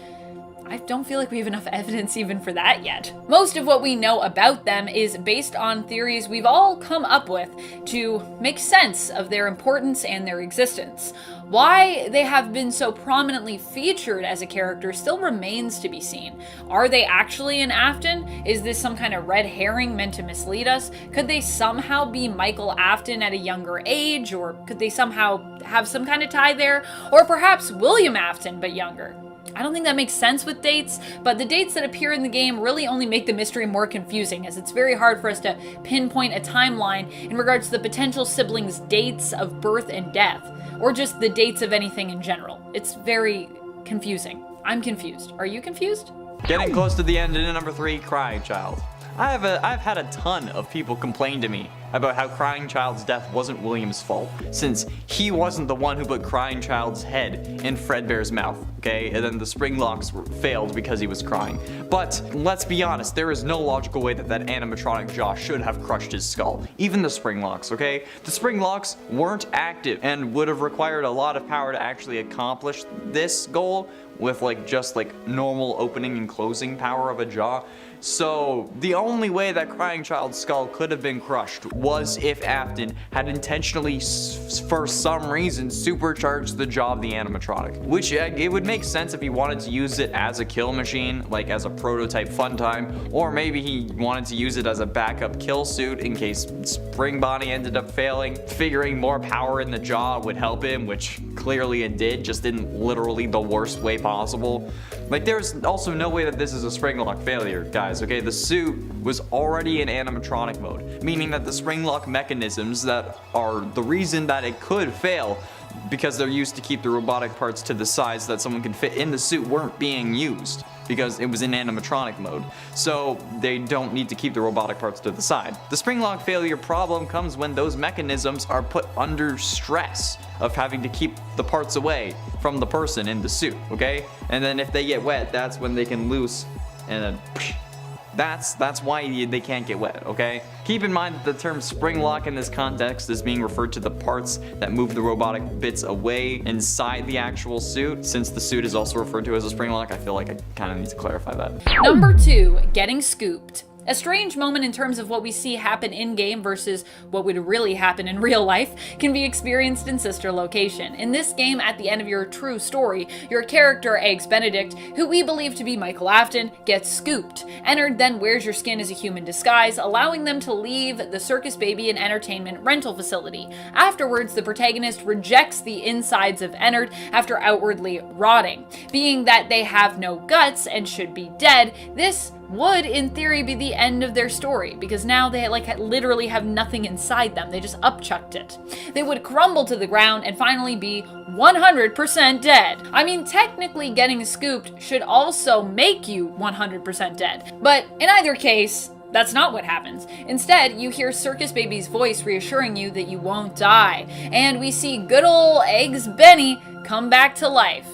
I don't feel like we have enough evidence even for that yet. Most of what we know about them is based on theories we've all come up with to make sense of their importance and their existence. Why they have been so prominently featured as a character still remains to be seen. Are they actually in Afton? Is this some kind of red herring meant to mislead us? Could they somehow be Michael Afton at a younger age? Or could they somehow have some kind of tie there? Or perhaps William Afton, but younger? I don't think that makes sense with dates, but the dates that appear in the game really only make the mystery more confusing, as it's very hard for us to pinpoint a timeline in regards to the potential siblings' dates of birth and death, or just the dates of anything in general. It's very confusing. I'm confused. Are you confused? Getting close to the end in number 3, Crying Child. I've had a ton of people complain to me about how Crying Child's death wasn't William's fault, since he wasn't the one who put Crying Child's head in Fredbear's mouth, okay? And then the Springlocks failed because he was crying. But let's be honest, there is no logical way that animatronic jaw should have crushed his skull. Even the Springlocks, okay? The Springlocks weren't active and would have required a lot of power to actually accomplish this goal with just normal opening and closing power of a jaw. So the only way that Crying Child's skull could have been crushed was if Afton had intentionally, for some reason, supercharged the jaw of the animatronic. Which it would make sense if he wanted to use it as a kill machine, like as a prototype fun time, or maybe he wanted to use it as a backup kill suit in case Spring Bonni ended up failing. Figuring more power in the jaw would help him, which clearly it did, just in literally the worst way possible. Like, there's also no way that this is a Springlock failure, guys, okay? The suit was already in animatronic mode, meaning that the Springlock mechanisms that are the reason that it could fail, because they're used to keep the robotic parts to the size that someone can fit in the suit, weren't being used because it was in animatronic mode. So they don't need to keep the robotic parts to the side. The Springlock failure problem comes when those mechanisms are put under stress of having to keep the parts away from the person in the suit, okay? And then if they get wet, that's when they can loose, and then that's why they can't get wet, okay? Keep in mind that the term Springlock in this context is being referred to the parts that move the robotic bits away inside the actual suit. Since the suit is also referred to as a Springlock, I feel like I kind of need to clarify that. Number 2, getting scooped. A strange moment in terms of what we see happen in-game versus what would really happen in real life can be experienced in Sister Location. In this game, at the end of your true story, your character, Eggs Benedict, who we believe to be Michael Afton, gets scooped. Ennard then wears your skin as a human disguise, allowing them to leave the Circus Baby and entertainment rental facility. Afterwards, the protagonist rejects the insides of Ennard after outwardly rotting. Being that they have no guts and should be dead, this would, in theory, be the end of their story, because now they literally have nothing inside them. They just upchucked it. They would crumble to the ground and finally be 100% dead. I mean, technically getting scooped should also make you 100% dead, but in either case, that's not what happens. Instead, you hear Circus Baby's voice reassuring you that you won't die, and we see good ol' Eggs Benny come back to life.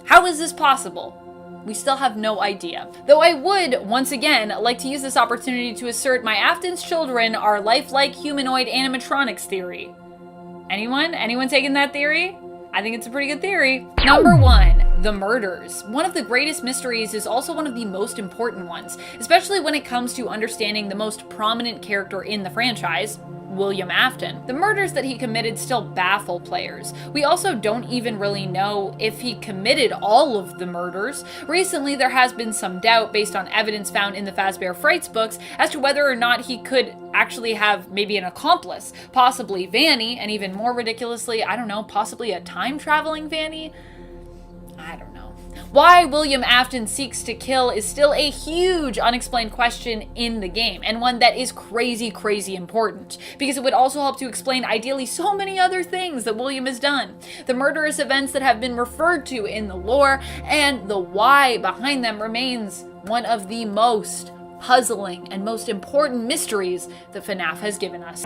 How is this possible? We still have no idea. Though I would, once again, like to use this opportunity to assert my Afton's children are lifelike humanoid animatronics theory. Anyone? Anyone taking that theory? I think it's a pretty good theory. Number 1, the murders. One of the greatest mysteries is also one of the most important ones, especially when it comes to understanding the most prominent character in the franchise, William Afton. The murders that he committed still baffle players. We also don't even really know if he committed all of the murders. Recently, there has been some doubt based on evidence found in the Fazbear Frights books as to whether or not he could actually have maybe an accomplice, possibly Vanny, and even more ridiculously, I don't know, possibly a time-traveling Vanny? I don't know. Why William Afton seeks to kill is still a huge unexplained question in the game, and one that is crazy, crazy important, because it would also help to explain ideally so many other things that William has done. The murderous events that have been referred to in the lore, and the why behind them remains one of the most puzzling and most important mysteries that FNAF has given us.